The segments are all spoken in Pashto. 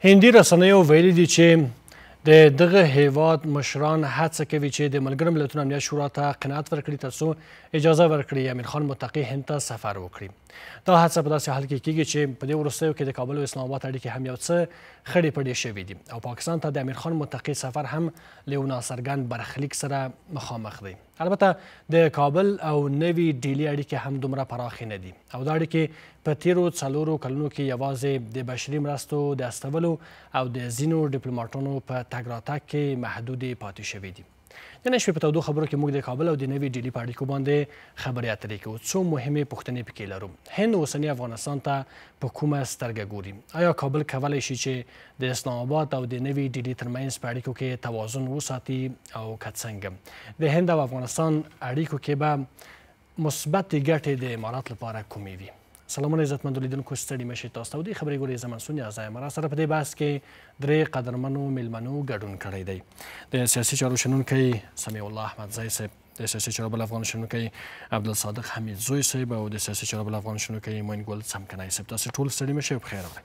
هندي رسنیو ویلي دي چې د دغه هیواد مشران هڅه کوي چې د ملګرو ملتونو امنیت شورا ته قناعت ورکړي ترڅو اجازه ورکړي امیر خان متقي هند ته سفر وکړي. دا هڅه په داسې حال کې کیږي چې په دې وروستیو کې د کابل او اسلام آباد اړیکې هم یو څه خړې پړې شوي دي او پاکستان ته د امیر خان متقي سفر هم له یو ناڅرګند برخلیک سره مخامخ دی. البته د کابل او نوي ډیلي اړیکې هم دومره پراخې نه دي او دا اړیکې په تیرو څلورو کلونو کې یوازې د بشري مرستو د استولو او د ځینو ډیپلوماټانو په تګ راتګ کې محدودې پاتې شوي دي. نن شپې په تودو خبرو کې موږ د کابل او د نوي ډیلي په اړیکو باندې خبرې اترې کوو. څو مهمې پوښتنې پکې لرو. هند اوسني افغانستان ته په کومه سترګه ګوري؟ آیا کابل کولی شي چې د اسلام آباد او د نوي ډیلي ترمنځ په اړیکو کې توازن وساتي او که څنګه؟ د هند او افغانستان اړیکو کې به مثبتې ګټې د امارات لپاره کومې وي؟ سلامونه عزتمندو لیدونکو، ستړي مه شئ. تاسو ته د خبرې ګورئ. زه منصور نیازی یم. راسره په دې بحث کې درې قدرمنو میلمنو ګډون کړی دی. د سیاسي چارو شنونکی سمیع الله احمدزی صاحب، د سیاسي چارو بل افغان شنونکی عبدالصادق حمیدزوی صاحب او د سیاسي چارو بل افغان شنونکی معین ګل څمکنی صاحب. تاسو ټول ستړي مه شئ او پخیر راغلئ.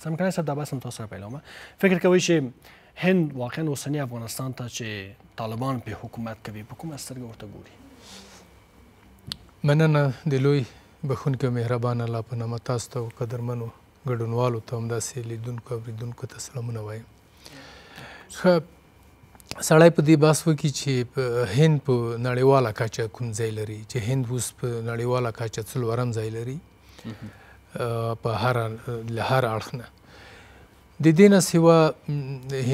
څمکنی صاحب، دا بحث هم تاسو سره پیلومه. فکر کوئ چې هند واقعا اوسني افغانستان ته چې طالبان په حکومت کوي په کومه سترګه ورته ګوري؟ مننه د لوی بخونکي او مهربان الله په نامه تاسو ته او قدرمنو ګډونوالو ته همداسې لیدونکو اورېدونکو ته سلامونه وایم. ښه سړی په دې بحث وکړي چې هند په نړیواله کچه کوم ځای لري، چې هند اوس په نړیواله کچه څلورم ځای لري په هر اړخ نه. د دې نه سوا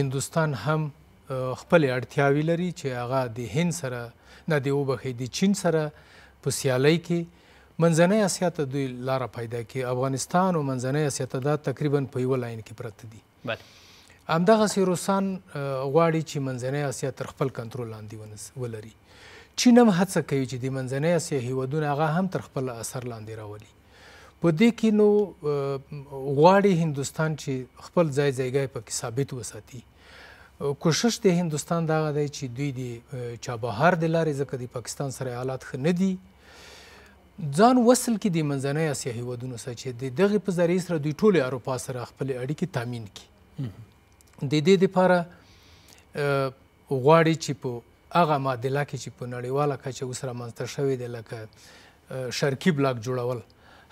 هندوستان هم خپلې اړتیاوې لري چې هغه د هند سره نه دې وبخښئ د چین سره په سیالۍ کې منځنۍ اسیا ته دوی لاره پیدا کړي. افغانستان او منځنۍ اسیا ته دا تقریبا په یوه لاین کې پرته دي. همدغسې روسان غواړي چې منځنۍ اسیا تر خپل کنټرول لاندې ولري. چین هم هڅه کوي چې د منځنۍ اسیا هیوادونه هغه هم تر خپل اثر لاندې راولي. په دې کې نو غواړي هندوستان چې خپل ځای ځایګی پکې ثابت وساتي. کوشش د هندوستان دغه دی چې دوی د چابهار د لارې، ځکه د پاکستان سره حالات ښه نه دي، ځان وصل کړي د منځنۍ اسیا هیوادونو سره چې د دغې په ذریعې سره دوی ټولې اروپا سره خپلې اړیکې تامین کړي. د دې دپاره غواړي چې په هغه معادله کې چې په نړیواله کچه اوس رامنځته شوې ده لکه شرقي بلاک جوړول،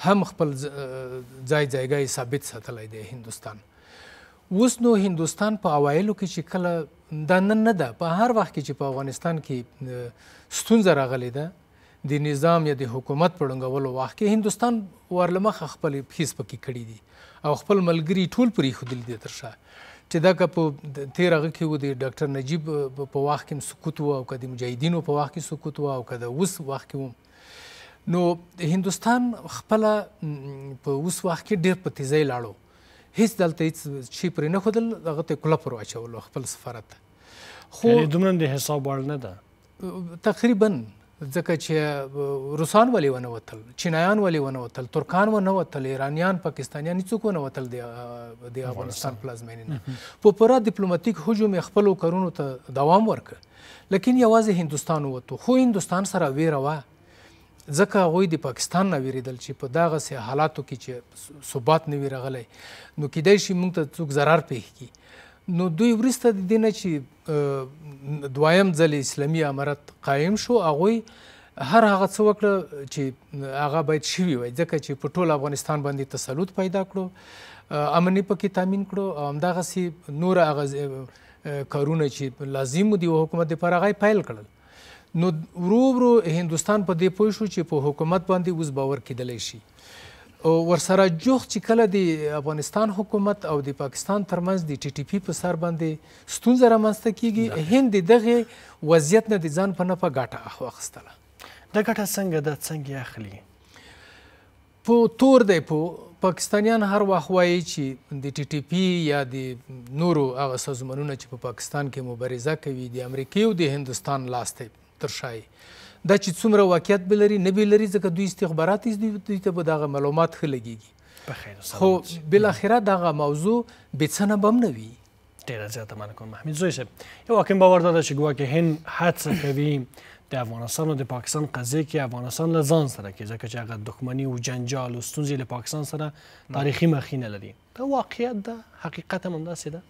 هم خپل ځای ځایګی ثابت ساتلی دی هندوستان. اوس نو هندوستان په اوایلو کې چې کله دا نن نه ده، په هر وخت کې چې په افغانستان کې ستونزه راغلې ده د نظام یا د حکومت په ړنګولو وخت کې، هندوستان ورله مخه خپل پښې سپکې کړي دي او خپل ملګري ټول پرېښودلي دي تر شا. چې دا که په تېر هغه کې و د ډاکټر نجیب په وخت کې هم سکوت و او که د مجاهدینو په وخت کې سکوت و او که د اوس وخت کې و، نو هندوستان خپله په اوس وخت کې ډېر په تیزۍ لاړو. هېڅ دلته هېڅ شي پرې نه ښودل، هغه ته کله پر واچولو خپل سفارت ته. خو دومره د حساب وړ نه ده تقریبا، ځکه چې روسان ولې ونه وتل، چینایان ولې ونه وتل، ترکان ونه وتل، ایرانیان، پاکستانیان هېڅوک ونه وتل د افغانستان پلازمینې نه. په پوره ډیپلوماتیک هجوم یې خپلو کارونو ته دوام ورکړ، لیکن یوازې هندوستان ووتو. خو هندوستان سره ویره وه، ځکه هغوی د پاکستان نه ویرېدل چې په دغسې حالاتو کې چې ثبات نه وي راغلی نو کیدای شي موږ ته څوک ضرر پېښ کړي. نو دوی وروسته د دې نه چې دویم ځل اسلامي امارت قایم شو، هغوی هر هغه څه وکړه چې هغه باید شوي وای، ځکه چې په ټول افغانستان باندې تسلط پیدا کړو، امن یې پکې تامین کړو او همدغسې نور هغه کارونه چې لازم دي د حکومت دپاره هغه یې پیل کړل. نو ورو ورو هندوستان په دې پوه شو چې په حکومت باندې اوس باور کېدلی شي. ورسره جوخت چې کله د افغانستان حکومت او د پاکستان ترمنځ د ټي ټي پي په سر باندې ستونزه رامنځته کیږي، هند د دغې وضعیت نه د ځان په نفع ګټه واخیستله. دا ګټه څنګه ده، څنګه اخلي؟ په تور دی. په پاکستانیان هر وخت وایي چې د ټي ټي پي یا د نورو هغه سازمانونه چې په پاکستان کې مبارزه کوي د امریکې او د هندوستان لاس دی تر شا دا چې څومره واقعیت به لري نه به لري، ځکه دوی استخبارات دوی ته به دغه معلومات ښه لګېږي. خو بالاخره دغه موضوع بې څه نه به هم نه وي. ډېره زیاته مننه کوم حمیدزوی صاحب. یو حاکم باور دا ده چې ګواکې هند هڅه کوي د افغانستان او د پاکستان قضیه کې افغانستان له ځان سره کې ځکه چې هغه دښمني او جنجال او ستونزې له پاکستان سره تاریخي مخینه لري. دا واقعیت ده، حقیقت هم همداسې ده.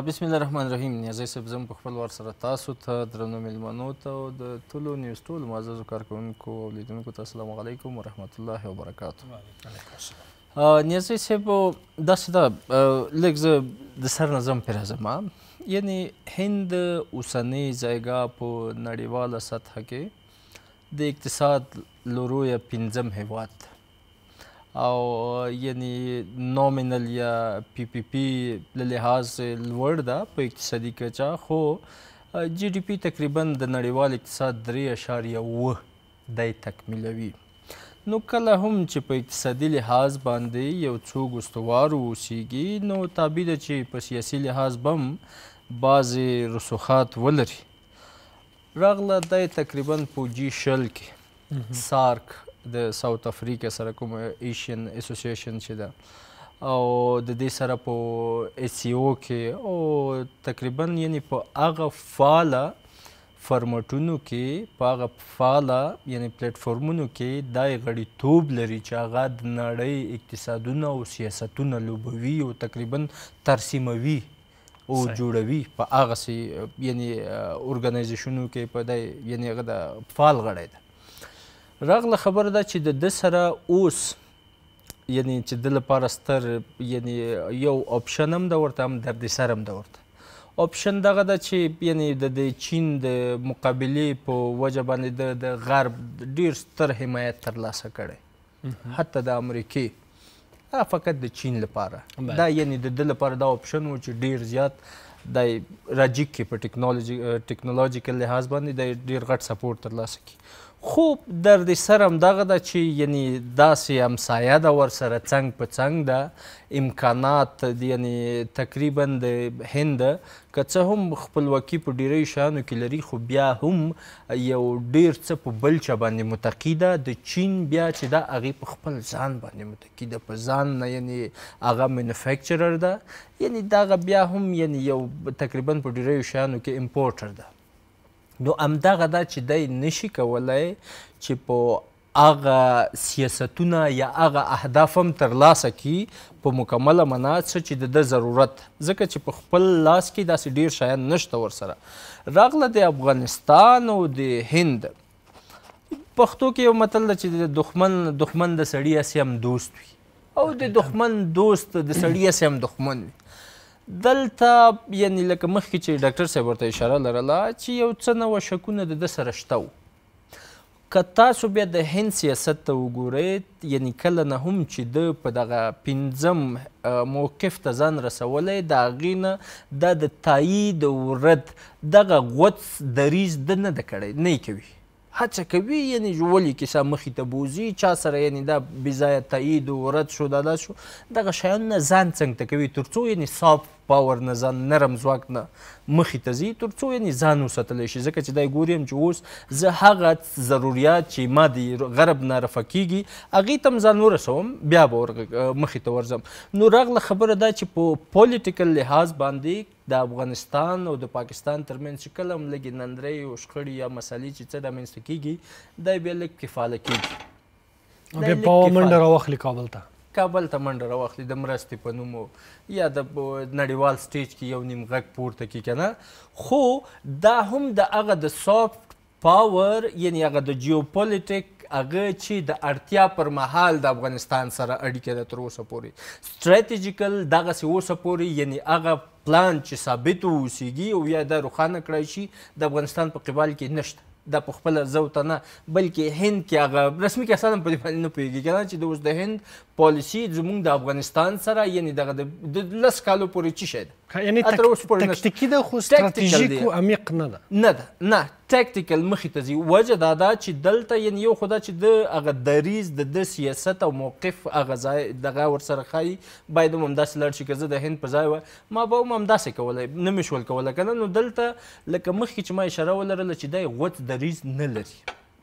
بسم الله الرحمن الرحیم. نیازی صاحب زه په خپل وار سره تاسو ته درنو میلمنو ته او د ټولو نیوز ټولو معززو کارکوونکو او لیدونکو ته السلام علیکم ورحمت الله وبرکاتو. نیازی صاحب داسې ده، لږ زه د سر نه ځم پرې راځم. یعنی هند اوسنۍ ځایګاه په نړیواله سطحه کې د اقتصاد لورویه 5م هیواد او یعنی نومینل یا PPP له لحاظ لوړ ده په اقتصادي کچه، خو GDP تقریبا د نړیوال اقتصاد 3.7 دی تکمیلوي. نو کله هم چې په اقتصادي لحاظ باندې یو څوک استوار اوسیږي نو طبیعي ده چې په سیاسي لحاظ به هم بعضې رسوخات ولري. راغله دی تقریبا په G20 کې سارک د ساوت افریقا سره کوم ایشین اسوسییشن چې ده او د دې سره په SCO کې او تقریبا یعنی په هغه فعاله فرمټونو کې، په هغه فعاله یعنی پلیټفارمونو کې دا غړیتوب لري چې هغه د نړۍ اقتصادونه او سیاستونه لوبوي او تقریبا ترسیموي او جوړوي په هغسې یعنی ارګنایزیشنونو کې په دی یعنی هغه د فعال غړی ده. راغله خبره ده چې د ده سره اوس یعنی چې د لپاره ستر یعنی یو اپشن هم ده ورته، هم دردسر هم ده ورته. اپشن دغه ده چې یعنی د چین د مقابلې په وجه باندې د غرب ډیر ستر حمایت ترلاسه کړی، حتی د امریکې، فقط د چین لپاره. دا یعنی د ده لپاره دا اپشن و چې ډیر زیات د راجیک کې په ټکنالوژیکل لحاظ باندې د ډیر غټ سپورټ ترلاسه کړي. خو درد سر هم دغه ده چې یعنی داسې همسایه ده ورسره څنګ په څنګ ده، امکانات یعنی تقریبا د هند که څه هم خپلواکي په ډیری شیانو کې لري خو بیا هم یو ډیر څه په بل چا باندې متقي ده. د چین بیا چې ده هغې په خپل ځان باندې متقي ده، په ځان نه یعنی هغه مینوفیکچرر ده، یعنی دغه بیا هم یعنی یو تقریبا په ډیریو شیانو کې امپورټر ده. نو همدغه ده چې دی نشي کولی چې په هغه سیاستونه یا هغه اهداف هم ترلاسه کړي په مکمله معنا څه چې د ده ضرورت، ځکه چې په خپل لاس کې داسې ډیر شیان نشته ورسره. راغله د افغانستان او د هند، پښتو کې یو متل ده چې د دښمن د سړي هسې هم دوست وي او د دښمن دوست د سړي هسې هم دښمن وي. دلته یعنی لکه مخکې چې ډاکټر صاحب ورته اشاره لرله چې یو څه نوع شکونه د ده سره شته و. که تاسو بیا د هند سیاست ته وګورئ یعنی کله نه هم چې ده په دغه 5م موقف ته ځان رسولی، د هغې نه دا د تایید او رد دغه غوڅ دریځ ده نه ده کړی، نه یې کوي، هڅه کوي یعنی ولې کیسه مخې ته بوځي، چا سره یعنی دا بېځایه تایید او رد شو دا شو، دغه شیانو نه ځان څنګ ته کوي تر څو یعنی سافت پاور نه ځان نرم ځواک نه مخې ته ځي، تر څو یعنی ځان وساتلی شي. ځکه چې دی ګوریم چې اوس زه هغه ضروریات چې ما د غرب نه رفع کېږي هغې ته هم ځان ورسوم، بیا به مخې ته ورځم. نو راغله خبره دا چې په پولیټیکل لحاظ باندې د افغانستان او د پاکستان ترمنځ چې کله هم لږې نندرۍ او شخړې یا مسالې چې څه رامنځته کېږي دی بیا لږ کفاله کېږي، بیا په منډه راواخلي کابل ته منډه راواخلي د مرستې په نوم یا د نړیوال سټیج کې یو نیم غږ پورته کړي که نه. خو دا هم د هغه د سافت پاور یعنی هغه د جیوپولیټیک هغه چې د اړتیا پر مهال د افغانستان سره اړیکه ده تر اوسه پورې سټریټیجیکل دغسې اوسه پورې یعنی هغه پلان چې ثابت واوسیږي او یا دا روښانه کړی شي د افغانستان په قبال کې نشته. دا په خپله زه نه بلکې هند کې هغه رسمي کې اساسا په دې باندې نه پوهېږي که نه چې د اوس د هند پالیسي زموږ د افغانستان سره یعنی دغه د 10 کالو پورې څه شی ده یعنی تکتیکي ده خو ستراتیژیک او عمیق نه ده نه ټاکټیکل مخې ته ځي. وجه دا ده چې دلته یعنی یو خو دا چې د هغه دریځ د ده سیاست او موقف هغه ځای دغه ورسره ښایي باید هم همداسې لاړ شي. که زه د هند په ځای وای ما به هم همداسې کولی، نه مې شول کولی که نه. نو دلته لکه مخکې چې ما اشاره ولرله چې دی غوڅ دریځ نه لري،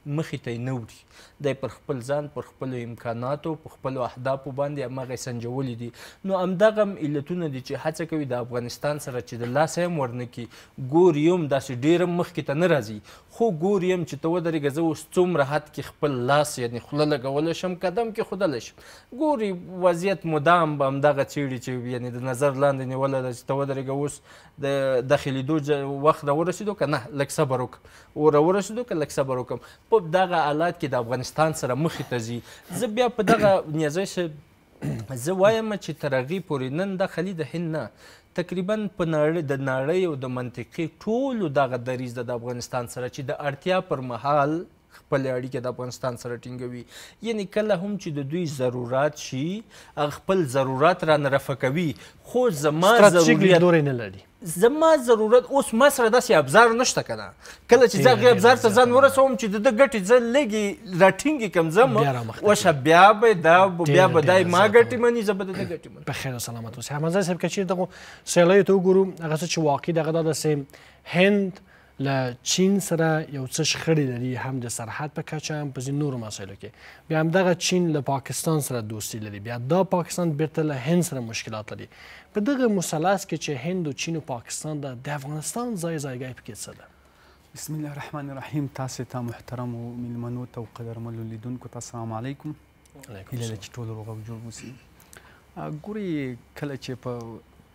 مخې ته یې نه وړي. دی پر خپل ځان، پر خپلو امکاناتو، په خپلو اهدافو باندې همغه یې سنجولي دي. نو همدغه علتونه دي چې هڅه کوي د افغانستان سره چې د لاسه هم ورنه کړي. ګوري هم داسې ډېر هم مخکې ته نه راځي، خو ګوري هم چې ته ودرېږه زه اوس څومره حد کې خپل لاس یعنې خوله لګولی شم، قدم کې ښودلی شم. ګوري وضعیت مدام به همدغه څېړي چې یعنې د نظر لاندې نیولی ده چې ته ودرېږه اوس د داخلېدو وخت راورسېدو که نه لږ صبر وکړم، راورسېدو که لږ صبر وکړم. په دغه حالات کې د افغانستان سره مخې ته ځي. زه بیا په دغه نیازی صاحب زه وایم چې تر هغې پورې نن دا خالي د هند نه تقریبا په د نړۍ او د منطقې ټولو دغه دریځ د افغانستان سره چې د اړتیا پر مهال خپلې اړیکې د افغانستان سره ټینګوي. یعنې کله هم چې د دوی ضرورت شي هغه خپل ضرورت رانه رفع کوي. خو زما ضرورت اوس ما سره داسې ابزار نشته که نه. کله چې زه هغې ابزار ته ځان ورسوم چې د ده ګټې زه لږې راټینګې کړم ځم وشه بیا به دی ما ګټې مني، زه به د ده ګټې منم. بخیر او سلامت اوسئ. احمدزی صاحب که چېرې دغو سیالیو ته وګورو هغه څه چې واقعي دغه دا ده چې هند له چین سره یو څه شخړې لري، هم د سرحد په کچه هم په ځینو نورو مسایلو کې. بیا همدغه چین له پاکستان سره دوستي لري، بیا دا پاکستان بیرته له هند سره مشکلات لري. په دغه مثلث کې چې هند و چین و پاکستان ده د افغانستان ځای ځایګی پکې څه ده؟ بسم الله الرحمن الرحیم. تاسې ته محترمو میلمنو ته او قدرمنو لیدونکو ته السلام علیکم. هیله ده چې ټول روغ او جوړ اوسي. ګورئ کله چې په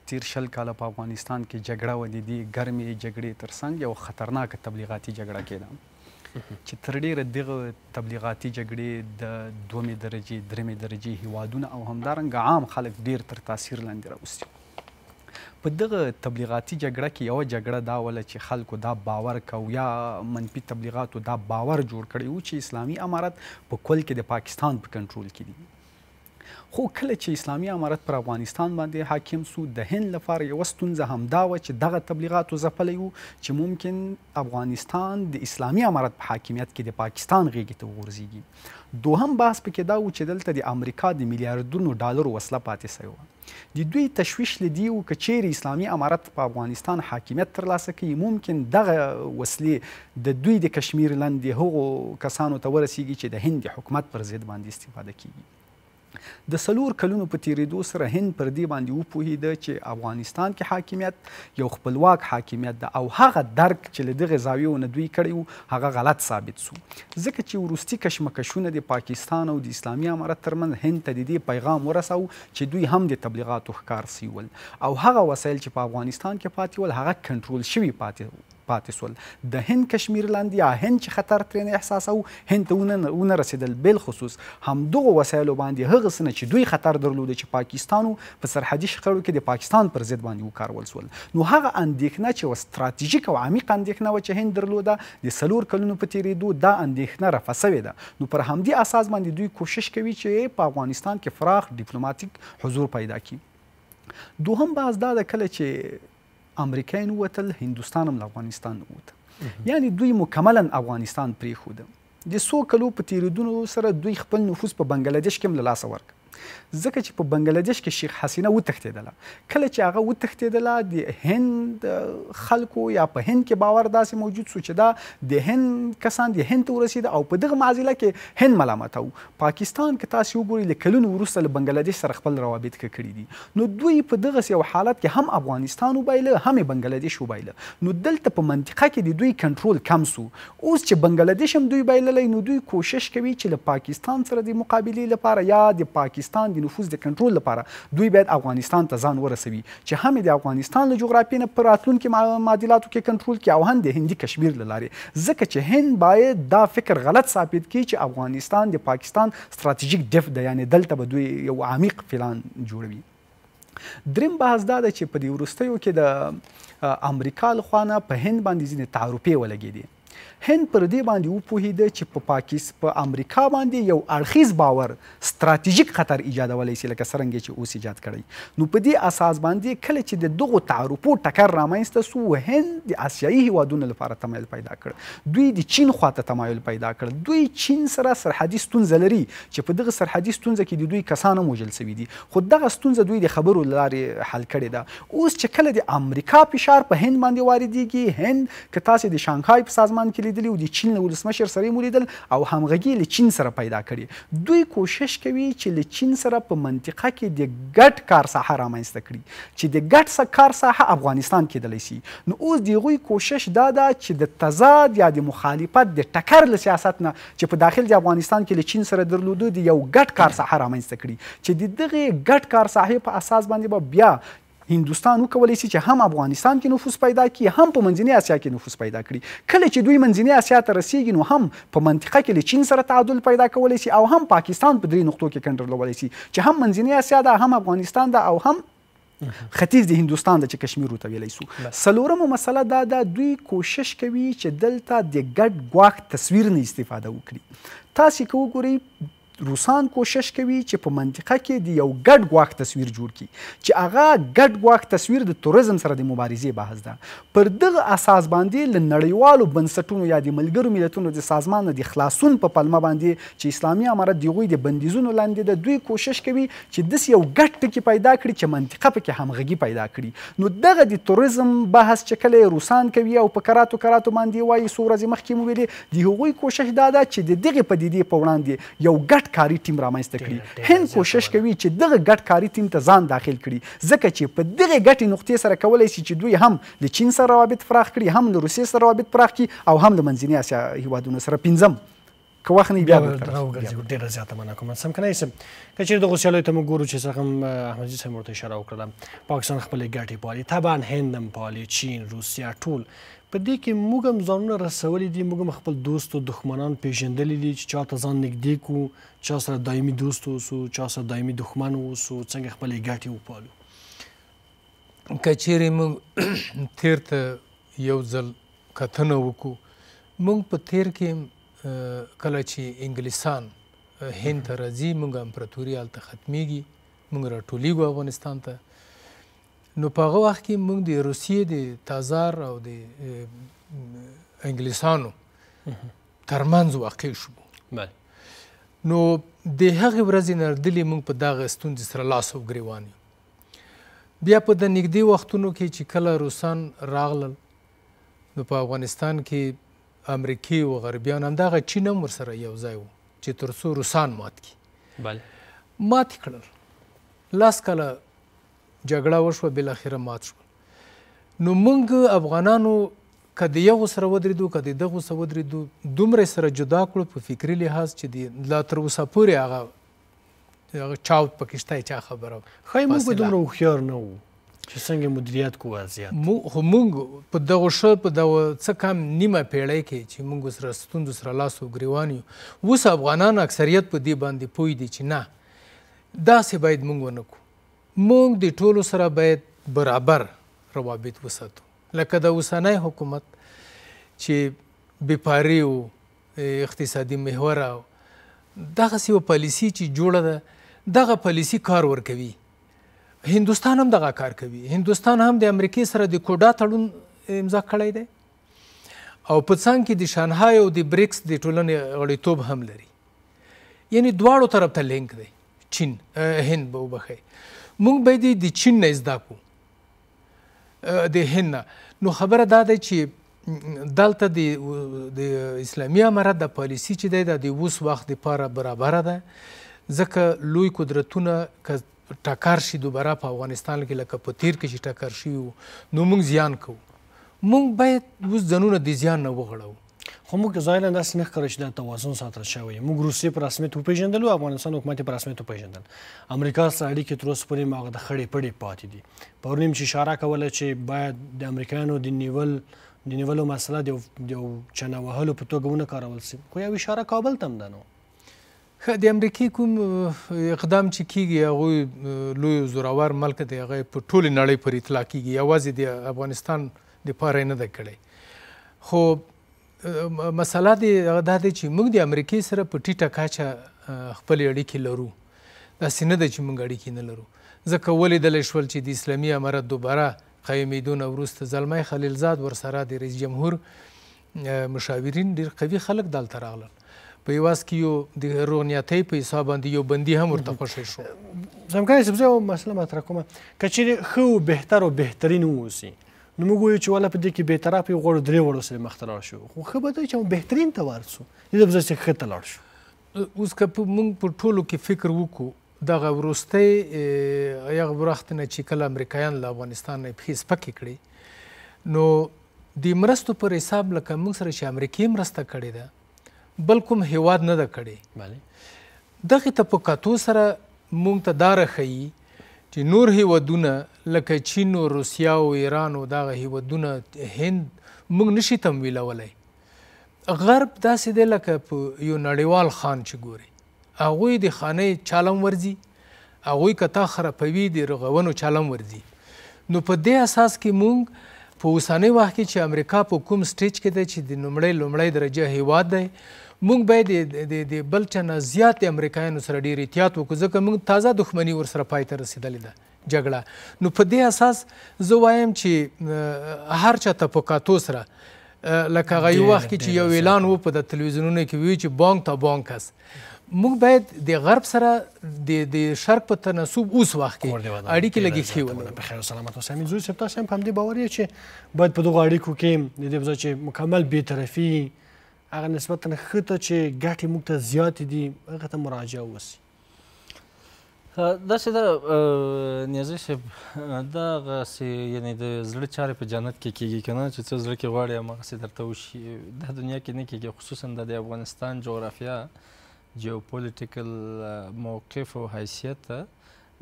تیر 20 کاله په افغانستان کې جګړه وه، د دې ګرمې جګړې ترڅنګ یو خطرناکه تبلیغاتي جګړه کېده چې تر ډېره دغه تبلیغاتي جګړې د 2مې درجې 3مې درجې هیوادونه او همدارنګه عام خلک ډېر تر تاثیر لاندې راوستي. په دغه تبلیغاتي جګړه کې یوه جګړه دا وله چې خلکو دا باور کو یا منفي تبلیغاتو دا باور جوړ کړی و چې اسلامي امارت په کل کې د پاکستان په کنټرول کې دي. خو کله چې اسلامي امارت پر افغانستان باندې حاکم سو د هند لپاره یوه ستونزه همدا وه چې دغه تبلیغاتو ځپلی و چې ممکن افغانستان د اسلامي امارت په حاکمیت کې د پاکستان غېږې ته وغورځېږي. دوهم بحث پکې دا و چې دلته د امریکا د میلیاردونو ډالرو وسله پاتې سوې وه. د دوی تشویش له دې و که چیرې اسلامي امارت په افغانستان حاکمیت ترلاسه کوي ممکن دغه وسلې د دوی د کشمیر لاندې هغو کسانو ته ورسیږي چې د هند د حکومت پر ضد باندې استفاده کیږي. د 4 کلونو په تیریدو سره هند پر دې باندې وپوهېده چې افغانستان کې حاکمیت یو خپلواک حاکمیت ده او هغه درک چې له دغې زاویو نه دوی کړی و هغه غلط ثابت سو، ځکه چې وروستي کشمکشونه د پاکستان او د اسلامي امارت ترمنځ هند ته د دې پیغام ورساو چې دوی هم د تبلیغاتو ښکار سوي ول او هغه وسایل چې په افغانستان کې پاتې ول هغه کنټرول شوي پاتې سول. د هند کشمیر لاندې یا هند چې خطر ترېنه احساسو هند ته ونه رسېدل. بالخصوص همدغو وسایلو باندې هغه څه نه چې دوی خطر درلوده چې پاکستانو په سرحدي شخړو کې د پاکستان پر ضد باندې وکارول سول. نو هغه اندېښنه چې یوه ستراتیژیک او عمیقه اندېښنه وه چې هند درلوده د 4 کلونو په تېرېدو دا اندېښنه رفع سوې ده. نو پر همدې اساس باندې دوی کوشش کوي چې په افغانستان کې فراخ ډیپلوماتیک حضور پیدا کړي. دوهم بحث دا ده کله چې امریکایان ووتل هندوستان هم له افغانستان ووته، یعنی دوی مکملا افغانستان پرېښوده. د 100 کلو په تېرېدونو سره دوی خپل نفوذ په بنګلادیش کې هم له لاسه ورکړ، ځکه چې په بنګلادیش کې شیخ حسینه وتښتېدله. کله چې هغه وتښتېدله د هند خلکو یا په هند کې باور داسې موجود سو چې دا د هند کسان د هند ته ورسېده او په دغه معضله کې هند ملامته و. پاکستان که تاسې وګورئ له کلونو وروسته له بنګلادیش سره خپل روابط ښه کړي دي. نو دوی په دغسې یو حالت کې هم افغانستان وبایله هم یې بنګلادیش وبایله. نو دلته په منطقه کې د دوی کنټرول کم سو. اوس چې بنګلادیش هم دوی بایللی نو دوی کوشش کوي چې له پاکستان سره د مقابلې لپاره یا د پاکستان د نفوذ د کنټرول لپاره دوی باید افغانستان ته ځان ورسوي چې هم د افغانستان له جغرافیې نه په راتلونکي معادلاتو کې کنټرول کړي او هم د هندي کشمیر له لارې، ځکه چې هند باید دا فکر غلط ثابت کړي چې افغانستان د پاکستان ستراتیژیک ډف ده، یعنی دلته به دوی یو عمیق پلان جوړوي. دریم بحث دا ده چې په دې وروستیو کې د امریکا لخوا نه په هند باندې ځینې تعرفې ولګېدې. هند پر دې باندې وپوهېده چې په امریکا باندې یو اړخیز باور ستراتیژیک خطر ایجادولی سي لکه څرنګه چې اوس ایجاد کړی. نو په دې اساس باندې کله چې د دغو تعرفو ټکر رامنځته سو هند د آسیایي هیوادونو لپاره تمایل پیدا کړ، دوی د چین خواته تمایل پیدا کړ. دوی چین سره سرحدي ستونزه لري چې په دغه سرحدي ستونزه کې د دوی کسان هم وژل سوي دي، خو دغه ستونزه دوی د خبرو له لارې حل کړې ده. اوس چې کله د امریکا فشار په هند باندې واردېږي، هند که تاسې د شانګهای په سازمان افغانستان کې لیدلي او د چین له ولسمشر سره یې ولیدل او همغږي له چین سره پیدا کړې. دوی کوشش کوي چې له چین سره په منطقه کې د ګډ کار ساحه رامنځته کړي چې د ګډ کار ساحه افغانستان کېدلی شي. نو اوس د هغوی کوشش دا ده چې د تضاد یا د مخالفت د ټکر له سیاست نه چې په داخل د افغانستان کې له چین سره درلودو د یو ګډ کار ساحه رامنځته کړي چې د دغې ګډ کار ساحې په اساس باندې به بیا هندوستان وکولی شي چې هم افغانستان کې نفوذ پیدا کړي هم په منځنۍ اسیا کې نفوذ پیدا کړي. کله چې دوی منځنۍ اسیا ته رسیږي نو هم په منطقه کې له چین سره تعادل پیدا کولی شي او هم پاکستان په 3 نقطو کې کنټرولولی شي چې هم منځنۍ اسیا ده هم افغانستان ده او هم ختیځ د هندوستان ده چې کشمیر ورته ویلی سو. څلورمه مسله دا ده دوی کوشش کوي چې دلته د ګډ ګواښ تصویر نه استفاده وکړي. تاسې که وګورئ روسان کوشش کوي چې په منطقه کې د یو ګډ ګواښ تصویر جوړ کړي چې هغه ګډ ګواښ تصویر د توریزم سره د مبارزې بحث ده. پر دغه اساس باندې له نړیوالو بنسټونو یا د ملګرو ملتونو د سازمان د خلاصون په پلمه باندې چې اسلامي امارت د هغوی د بندیزونو لاندې ده دوی کوشش کوي چې داسې یو ګډ ټکي پیدا کړي چې منطقه پکې همغږي پیدا کړي. نو دغه د توریزم بحث چې کله روسان کوي او په کراتو باندې وایي څو ورځې مخکې مو ویلې د هغوی کوشش دا ده چې د دغې پدیدې په وړاندې یو ګډ کاري ټیم رامنځته کړي. هند کوشش کوي چې دغه ګډ کاري ټیم ته ځان داخل کړي ځکه چې په دغې ګټې نقطې سره کولی شي چې دوی هم له چین سره روابط پراخ کړي هم له روسیې سره روابط پراخ کړي او هم له منځنۍ اسیا هیوادونو سره. پنځم که وخت نه بیا راوګرځو ډېره زیاته مننه کوم. سم کنه یسم که چیرې دغو سیالیو ته موږ ګورو چې څنګه احمدزي صاحب ورته اشاره وکړله پاکستان خپلې ګټې پالي طبعا هند هم پالي چین روسیه ټول په دې کې موږ هم ځانونه رسولي دي موږ هم خپل دوست او دښمنان پیژندلي دي چې چا ته ځان نږدې کړو چا سره دایمي دوست اوسو چا سره دایمي دښمن اوسو څنګه خپلې ګټې وپالو. که چیرې موږ تیر ته یو ځل کتنه وکړو موږ په تیر کې کله چې انګلیسان هند ته راځي موږ امپراتوري هلته ختمیږي موږ راټولیږو افغانستان ته نو په هغه وخت کې موږ د روسیې د تزار او د انګلیسانو ترمنځ واقع شو. نو د هغې ورځې نه ردلې موږ په دغه ستونزې سره لاس او ګریوان یو. بیا په د نږدې وختونو کې چې کله روسان راغلل نو په افغانستان کې امریکې او غربیان همدغه چین هم ورسره یو ځای و چې تر څو روسان مات کړي. مات یې کړل. لاس کاله جګړه وشوه بالاخره مات شول. نو موږ افغانانو که د یغو سره ودرېدو که د دغو سره ودرېدو دومره سره جدا کړو په فکري لحاظ چې لا تر اوسه پورې هغه چاود پکې شته چا خبره ښایي موږ به دومره هوښیار نه وو چې څنګه مدیریت کوو وضعیت. خو موږ په دغو ښه په دغه څه کم نیمه پیړۍ کې چې موږ سره ستونزو سره لاس و ګریوان یو اوس افغانان اکثریت په دې باندې پوه دي چې نه داسې باید موږ ونه کړو. موږ د ټولو سره باید برابر روابط وساتو لکه د اوسنی حکومت چې بېپاري او اقتصادي محوره دغسې یوه پالیسي چې جوړه ده دغه پالیسي کار ورکوي. هندوستان هم دغه کار کوي. هندوستان هم د امریکې سره د کوډا تړون امضا کړی دی او په څنګ کې د شانهای او د بریکس د ټولنې غړیتوب هم لري. یعنې دواړو طرف ته لینک دی. چین هند به وبښئ موږ باید د چین نه زده کړو د هند نه. نو خبره دا ده چې دلته د اسلامي امارت د پالیسي چې دی دا د اوس وخت دپاره برابره ده ځکه لوی قدرتونه که ټکر شي دوباره په افغانستان کې لکه په تیر کې چې ټکر شوي وو نو موږ زیان کوو. موږ باید اوس ځانونه د زیان نه وغړوو. خو موږ ظاهرا داسې نه ښکاره چې دا توازن ساتل شوی موږ روسیې په رسمیت وپېژندلو افغانستان حکومت یې په رسمیت وپېژندل. امریکا سره اړیکې تر اوسه پورې هغه د خړې پړې پاتې دي. پرون هم چې اشاره کوله چې باید د امریکایانو د نیولو مسله د یو چنه وهلو په توګه ونه کارول شي خو یو اشاره کابل ته هم ده نو ښه د امریکې کوم اقدام چې کیږي هغوی لوی زورور ملک دی هغه په ټولې نړۍ پر اطلاع کیږي یوازې د افغانستان دپاره یې نه ده کړی. خو مسله دا دی چې موږ د امریکې سره په ټیټه کچه خپلې اړیکې لرو. داسې نه ده چې موږ اړیکې نه لرو ځکه ولیدلی شول چې د اسلامي امارت دوباره قیمېدو نه وروسته زلمی خلیلزاد ورسره د رئیس جمهور مشاورین ډېر قوي خلک دلته راغلل. په یواز کې یو د روغنیتۍ په حساب باندې یو بندي هم ورته خوښی شو. زمکان صاحب زه یو مسله مطرح کومه که چیرې ښه و بهتر و بهترین واوسي نو موږ وایو چې والا په دې کې بېطرفه یو غواړو درې غړو سره مخته لاړ شو خو ښه به دی چې بهترین ته ورسو دې په ځای چې ښه ته لاړ شو. اوس که موږ په ټولو کې فکر وکړو دغه وروستی هغه وخت نه چې کله امریکایان له افغانستان نه پښې سپکې کړې نو د مرستو پر حساب لکه موږ سره چې امریکې مرسته کړې ده بل کوم هیواد نه ده کړې. دغې ته په کتو سره موږ ته دا راښیي چې نور هیوادونه لکه چین او روسیا او ایران او دغه هیوادونه هند موږ نشي تمویلولی. غرب داسې دی لکه په یو نړیوال خان چې ګوري هغوی د خانې چالم ورځي هغوی که تا خرابوي د رغونو چالم ورځي. نو په دې اساس کې موږ په اوسنی وخت کې چې امریکا په کوم سټیج کې دی چې د لومړی درجه هیواد دی موږ باید د بل چا نه زیات د امریکایانو سره ډېر احتیاط وکړو ځکه موږ تازه دښمني ورسره پای ته رسېدلې ده جګړه. نو په دې اساس زه وایم چې هر چا ته په کاتو سره لکه هغه یو وخت کې چې یو اعلان و په د تلویزیونونو کې وی چې بانک تا بانک است موږ باید د غرب سره د شرق په تناسب اوس وخت کې اړیکې لږې ښې ولرو. په خیر او سلامت اوسئ. امین زوی صاحب تاسو هم په همدې باور یې چې باید په دغو اړیکو کې د دې په ځای چې مکمل بېطرفي هغه نسبتا ښه ته چې ګټې موږ ته زیاتې دي هغه ته مراجعه وسي. داسې ده نیازی صاحب دغسې یعنې د زړه چارې په جنت کې کېږي که نه چې څه زړه کې غواړي هماغسې درته وشي دا دنیا کې نه کېږي. خصوصا د افغانستان جغرافیه جیوپولیټیکل موقف او حیثیت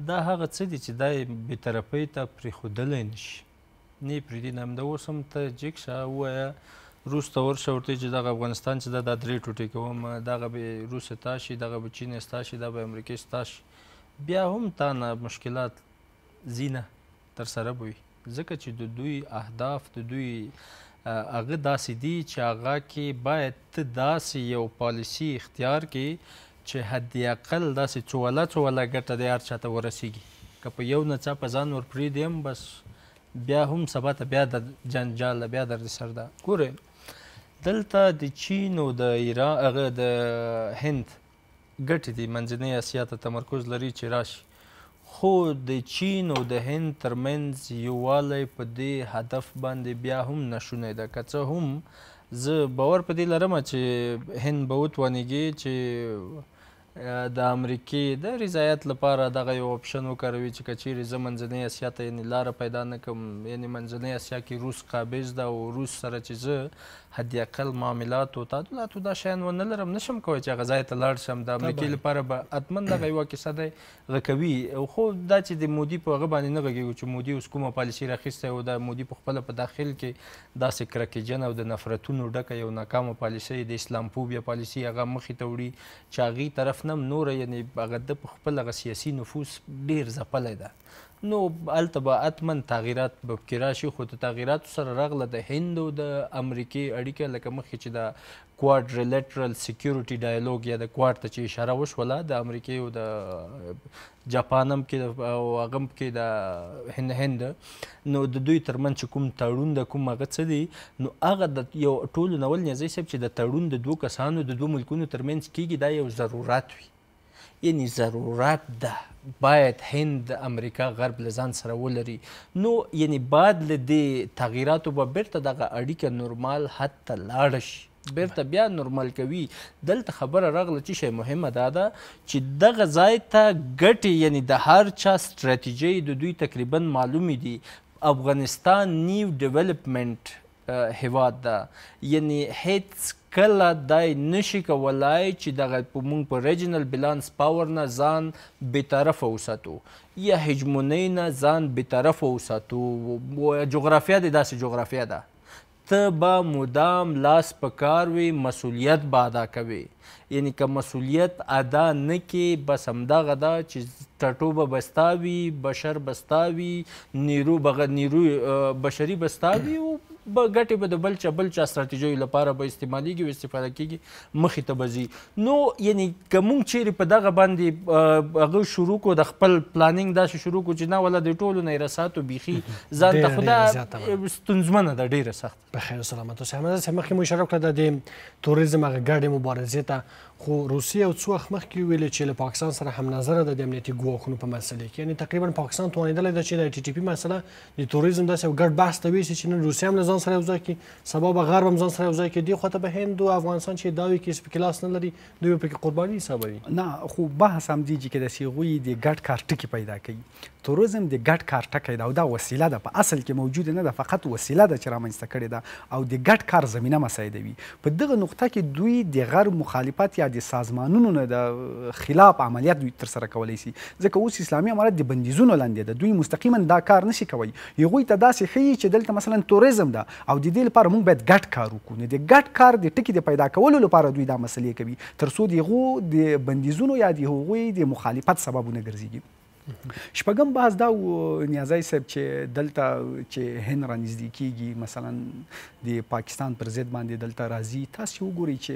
دا هغه څه دي چې دا یې بېطرفۍ ته پرېښودلی نه شي نه یې پرېږدي. نه همدا اوس هم ته جګ شه ووایه روس ته ورشه ورته چې دغه افغانستان چې دا درې ټوټې کوم دغه به روس ستا شي دغه به چین ستا شي دا به امریکې ستا شي بیا هم تا نه مشکلات ځینه ترسره به وي ځکه چې د دوی اهداف د دوی هغه داسې دي چې هغه کې باید ته داسې یو پالیسي اختیار کړې چې حداقل داسې څوله ګټه دی هر چا ته ورسیږي. که په یو نڅا په ځان ور پرېږدي هم بس بیا هم سبا ته بیا د جنجال ده بیا درد سر ده. ګورئ دلته د چین او د ایران هغه د هند ګټې دي منځنۍ اسیا ته تمرکز لري چې راشي خو د چین او د هند ترمنځ یووالی په دې هدف باندې بیا هم نشونی ده. که څه هم زه باور په دې لرم چې هند به وتوانیږي چې د امریکې د رضایت لپاره دغه یو اپشن وکاروي چې که چیرې زه منځنۍ اسیا ته یعنې لاره پیدا نه کړم یعنې منځنۍ اسیا کې روس قابض ده او روس سره چې زه حداقل معاملات او تعادلات او دا شیان ونه لرم نشم کولی چې هغه ځای ته لاړ شم. د امریکې لپاره به حتما دغه یوه کیسه دی غږوي خو دا چې د مودي په هغه باندې نه غږېږو چې مودي اوس کومه پالیسي راخیستی او د مودي په خپله په داخل کې داسې کرکجن او د نفرتونو ډکه یو ناکامه پالیسي د اسلامفوبیا پالیسي هغه مخې ته وړي چې هغې طرف نه هم نوره یعنې هغه د په خپل هغه سیاسي نفوذ ډېر ځپلی ده نو هلته به حتما تغییرات به پکې راشي خو د تغییراتو سره راغله د هند او د امریکې اړیکه لکه مخکې چې د کوادریلیټرل سیکیورټي ډایالوګ یا د کواد ته چې اشاره وشوله د امریکې او د جاپان هم کې او هغه هم کې د هند نو د دوی ترمنځ چې کوم تړون د کوم هغه څه دی نو هغه د یو ټولو نول نیازی صاحب چې د تړون د دوو کسانو د دوو ملکونو ترمنځ کېږي دا یو ضرورت وي یعنی ضرورت ده باید هند امریکا غرب له ځان سره ولري نو یعنی بعد له دې تغییراتو به بیرته دغه اړیکه نورمال حد ته لاړه شي بیرته بیا نورمال کوي. دلته خبره راغله چې شی مهمه دا ده چې دغه ځای ته ګټې یعنی د هر چا ستراتیژۍ د دوی تقریبا معلومې دي. افغانستان نیو ډیولپمنټ هیواد ده یعنی هیڅ کله دای نشي کولای چې دغه موږ په ریجنل بیلانس پاور نه ځان بېطرفه وساتو یا هجمونۍ نه ځان بېطرفه وساتو. جغرافیه دې داسې جغرافیه ده ته به مدام لاس په کار وي مسؤلیت به ادا کوي یعنی که مسؤلیت ادا نه کې بس همدغه ده چې ټټو به ستا وي بشر به ستا وي نیرو بشري به ستا وي ګټې به د بل چا ستراتیژیو لپاره به استعمالیږي او استفاده کېږي مخې ته به ځي. نو یعنې که موږ چیرې په دغه باندې هغه شروع کړو د خپل پلانینګ داسې شروع کړو چې نه ولا د ټولو نه یې رساتو بیخي ځان ته خو دا ستونزمنه ده ډېره سخته. په خیر سلامت اوسئ. احمد صاحب مخکې مو اشاره وکړه د توریزم هغه ګډې مبارزې ته خو روسیه یو څو وخت مخکې ویلې چې له پاکستان سره هم نظره ده د امنیتي ګواښونو په مسلې کې، یعنې تقریبا پاکستان توانېدلی ده چې د ټي ټي پي مسله د توریزم داسې یو ګډ بحث ته ویسي چې نن روسیه هم له ځان سره یو ځای کړي، سبا به غرب هم ځان سره یو ځای کړي، دې خوا ته به هند او افغانستان چې ادعا وي کې سپکې لاس نه لري دوی به پکې قرباني حسابوي. نه خو بحث هم دیږي که داسې هغوی د ګډ کار ټکي پیدا کوي. توریزم د ګډ کار ټکی ده او دا وسیله ده، په اصل کې موجوده نه ده، فقط وسیله ده چې رامنځته کړې ده او د ګډ کار زمینه مساعدوي. په دغه نقطه کې دوی د غرب مخالفت یا د سازمانونو نه د خلاف عملیات دوی ترسره کولی شي، ځکه اوس اسلامي امارت د بندیزونو لاندې ده، دوی مستقیما دا کار نشي کوی. هغوی ته داسې ښیي چې دلته مثلا توریزم ده او د دې لپاره موږ باید ګډ کار وکړو. نو د ګډ کار د ټکي د پیدا کولو لپاره دوی دا مسلې کوي تر څو د هغو د بندیزونو یا د هغوی د مخالفت سببونه ګرځېږي. شپږم بحث دا نیازی صاحب چې دلته چې هند رانږدې کیږي مثلا د پاکستان پر ضد باندې دلته راځي، تاسې وګورئ چې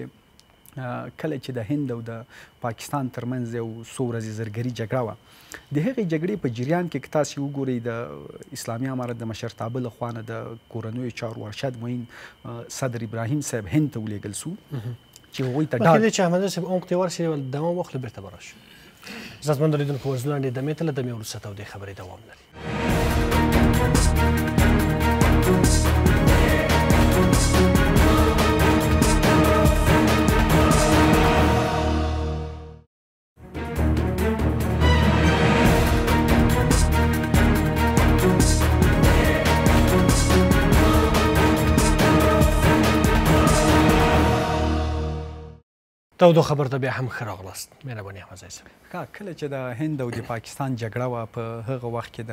کله چې د هند او د پاکستان ترمنځ یو څو ورځې زرګري جګړه وه، د هغې جګړې په جریان کې که تاسې وګورئ د اسلامي امارت د مشرتابه له خوا نه د کورنیو چارو ارشد معین صدر ابراهیم صاحب هند ته ولېږل سو چې هغوی ته مخکې دی چې احمد صاحب اونق ته ورسېږي دمه واخلو بېرته به راشو. عزتمندو لیدونکو ورځو لاندې دمې ته له دمې وروسته تودې خبرې دوام لري. تودو خبر ته بیا هم ښه راغلاست. مهرباني احمدزی صاحب. کله چې د هند او د پاکستان جګړه وه، په هغه وخت کې د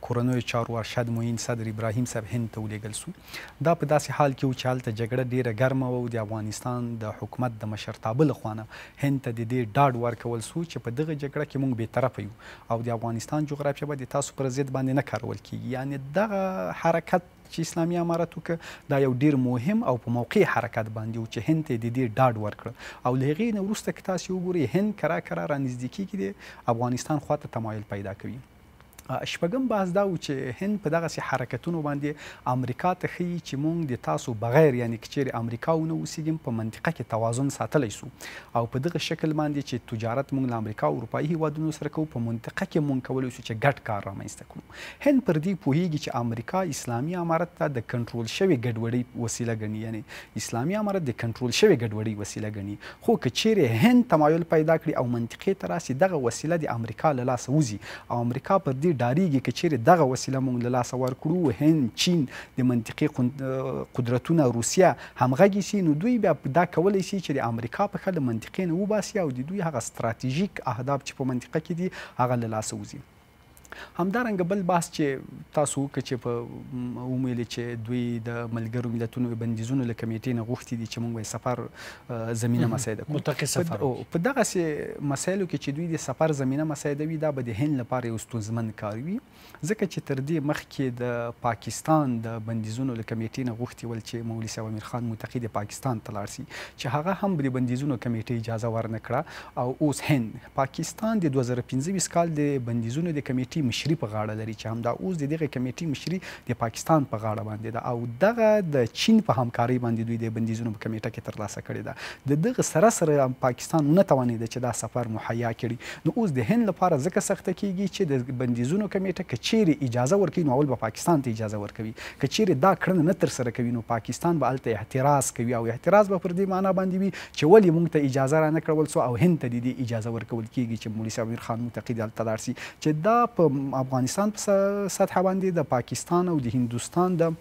کورنیو چارو ارشد معین صدر ابراهیم صاحب هند ته ولېږل سو. دا په داسې حال کې و چې هلته جګړه ډېره ګرمه وه او د افغانستان د حکومت د مشرتابه له خوا نه هند ته د دې ډاډ ورکول سو چې په دغه جګړه کې موږ بېطرفه یو او د افغانستان جغرافیه به د تاسو پر ضد باندې نه کارول کېږي. یعنې دغه حرکت چې اسلامي امارت وکړه دا یو ډیر مهم او په موقع حرکت باندې و چې هند ته د دې ډاډ ورکړه او له هغې نه وروسته که تاسې وګورئ هند کرا رانږدې کېږي د افغانستان خواته تمایل پیدا کوي. شپږم بحث دا و چې هند په دغسې حرکتونو باندې امریکا ته ښیي چې موږ د تاسو بغیر یعنې که چیرې امریکا ونه اوسېږم په منطقه کې توازن ساتلی سو او په دغه شکل باندې چې تجارت موږ له امریکا او اروپایي هیوادونو سره کوو په منطقه کې موږ کولی سو چې ګډ کار رامنځته کړو. هند پر دې پوهیږي چې امریکا اسلامي امارت ته د کنټرول شوې ګډوډۍ وسیله ګڼي، یعنې اسلامي امارت د کنټرول شوې ګډوډۍ وسیله ګڼي. خو که چیرې هند تمایل پیدا کړي او منطقې ته راسي دغه وسیله د امریکا له لاسه وځي او امریکا پر دې ډاریږي که چیرې دغه وسیله موږ له لاسه ورکړو، هند، چین، د منطقې قدرتونه، روسیه همغږي سي، نو دوی بیا دا کولی شي چې د امریکا په ښه له منطقې نه وباسي او د دوی هغه ستراتیژیک اهداف چې په منطقه کې دي هغه له لاسه وځي. همدارنګه بل بحث چې تاسو وکړه چې په ومویلې چې دوی د ملګرو ملتونو بندیزونو له کمیټې نه غوښتي دي چې موږ به سفر زمینه مساعده کړو. متقي سفر په دغسې مسایلو کې چې دوی د سفر زمینه مساعدوي دا به د هند لپاره یو ستونزمن کار وي، ځکه چې تر دې مخکې د پاکستان د بندیزونو له کمیټې نه غوښتي ول چې مولوي صاحب امیر خان متقي د پاکستان ته لاړ شي چې هغه هم د بندیزونو کمیټې اجازه ورنه کړه او اوس هند پاکستان د 2015 کال د بندیزونو د کمیټې مشري په غاړه لري چې همدا اوس د دغه کمیټې مشري د پاکستان په غاړه باندې ده او دغه د چین په همکارۍ باندې دوی د بندیزونو په کمیټه کې ترلاسه کړې ده. د دغه سره پاکستان ونه توانېده چې دا سفر مهیا کړي. نو اوس د هند لپاره ځکه سخته کیږي چې د بندیزونو کمیټه که چیرې اجازه ورکوي نو اول به پاکستان ته اجازه ورکوي، که چیرې دا کړنه نه ترسره کوي نو پاکستان به هلته احتراز کوي او احتراز به پر دې معنا باندې وي چې ولې موږ ته اجازه رانه کړول سو او هند ته د دې اجازه ورکول کیږي چې مولوي صاحب امیر خان متقي دلته لاړ شي، چې دا په افغانستان په سطحه باندې د پاکستان او د هندوستان د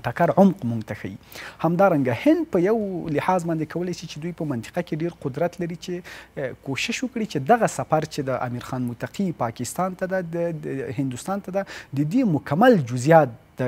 ټکر عمق مونږ ته ښیي. همدارنګه هند په یو لحاظ باندې کولی شي چې دوی په منطقه کې ډیر قدرت لري چې کوشش وکړي چې دغه سفر چې د امیر خان متقي پاکستان ته ده د هندوستان ته ده د دې مکمل جزئیات د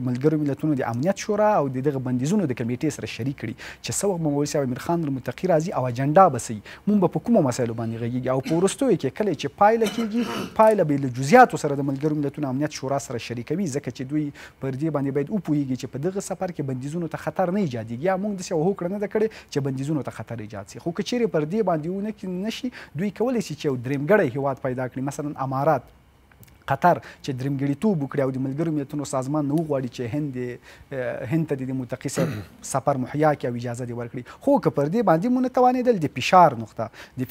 ملګرو ملتونو د امنیت شورا او دغه بندیزونو د کمیټې سره شریک کړي چې څه وخت مولوي صاحب امیر خان متقي راځي او اجنډا به څه وي، مونږ به په کومو مسایلو باندې غږیږي او په وروستیو کې کله چې پایله کېږي پایله به له جزئیاتو سره د ملګرو ملتونو امنیت شورا سره شریکوي، ځکه چې دوی پر دې باندې باید وپوهیږي چې په دغه سفر کې بندیزونو ته خطر نه ایجادېږي یا موږ داسې هوکړه نه ده کړې چې بندیزونو ته خطر ایجاد شي. خو که چیرې پر دې باندې ونه شي دوی کولی شي چې یو درېمګړی هیواد پیدا کړي، مثلا امارات، قطر چې درېمګړیتوب وکړي او د ملګرو ملتونو سازمان نه وغواړي چې هند ته د متقي صاحب سفر مهیا کړي او اجازه دې ورکړي. خو که پر دې باندې مو نه توانېدل د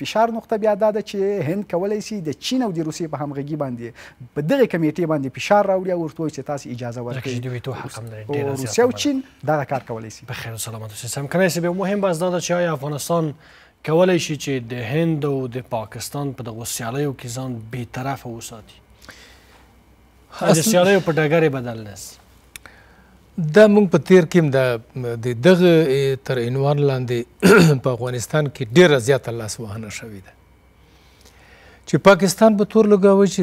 فشار نقطه بیا دا ده چې هند کولی شي د چین او د روسیې په همغږي باندې په دغه کمیټې باندې فشار راوړي او ورته ووایي چې تاسې اجازه ورکړئ. روسیه او چین دغه کار کولی شي. بخیر و سلامت اوسئ. سمکنی صاحب یو مهم بحث دا ده چې آیا افغانستان کولی شي چې د هند او د پاکستان په دغو سیالیو کې ځان بېطرفه وساتي؟ د سیالیو په ډګر یې بدل نس دا موږ په تیر کې د دغه تر عنوان لاندې په افغانستان کې ډېره زیاته لاسوهنه شوې ده چې پاکستان په تور لګاوه چې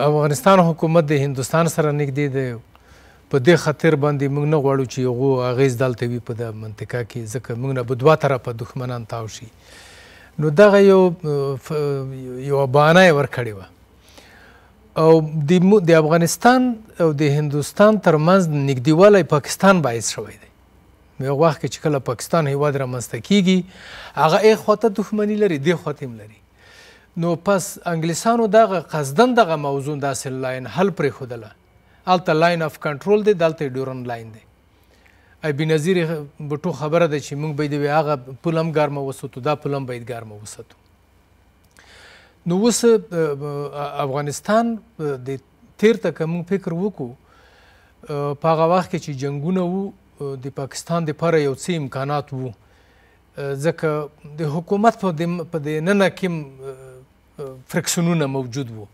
افغانستان حکومت د هندوستان سره نږدې دی. په دې خاطر باندې موږ نه غواړو چې هغو اغېز دلته وي په د منطقه کې، ځکه موږ نه به دوه طرفه دښمنان تاو شي. نو دغه یوه بهانه یې ورکړې وه او د افغانستان او د هندوستان ترمنځ نږدېوالی پاکستان باعث شوی دی. نو یو وخت کې چې کله پاکستان هېواد رامنځته کېږي هغه ای خواته دښمني لري دې خواته هم لري. نو پس انګلیسانو دغه قصدن دغه موضوع داسې لاین حل پرېښودله. هلته لاین آف کنټرول دی، دلته ډیورنډ لاین دی. بېنظیر بټو خبره ده چې موږ باید هغه پول هم ګرمه وساتو، دا پول هم باید ګرمه وساتو. نو اوس افغانستان د تیر ته که موږ فکر وکړو په هغه وخت کې چې جنګونه وو د پاکستان دپاره یو څه امکانات وو، ځکه د حکومت په دننه کې فرکسونونه موجود وو،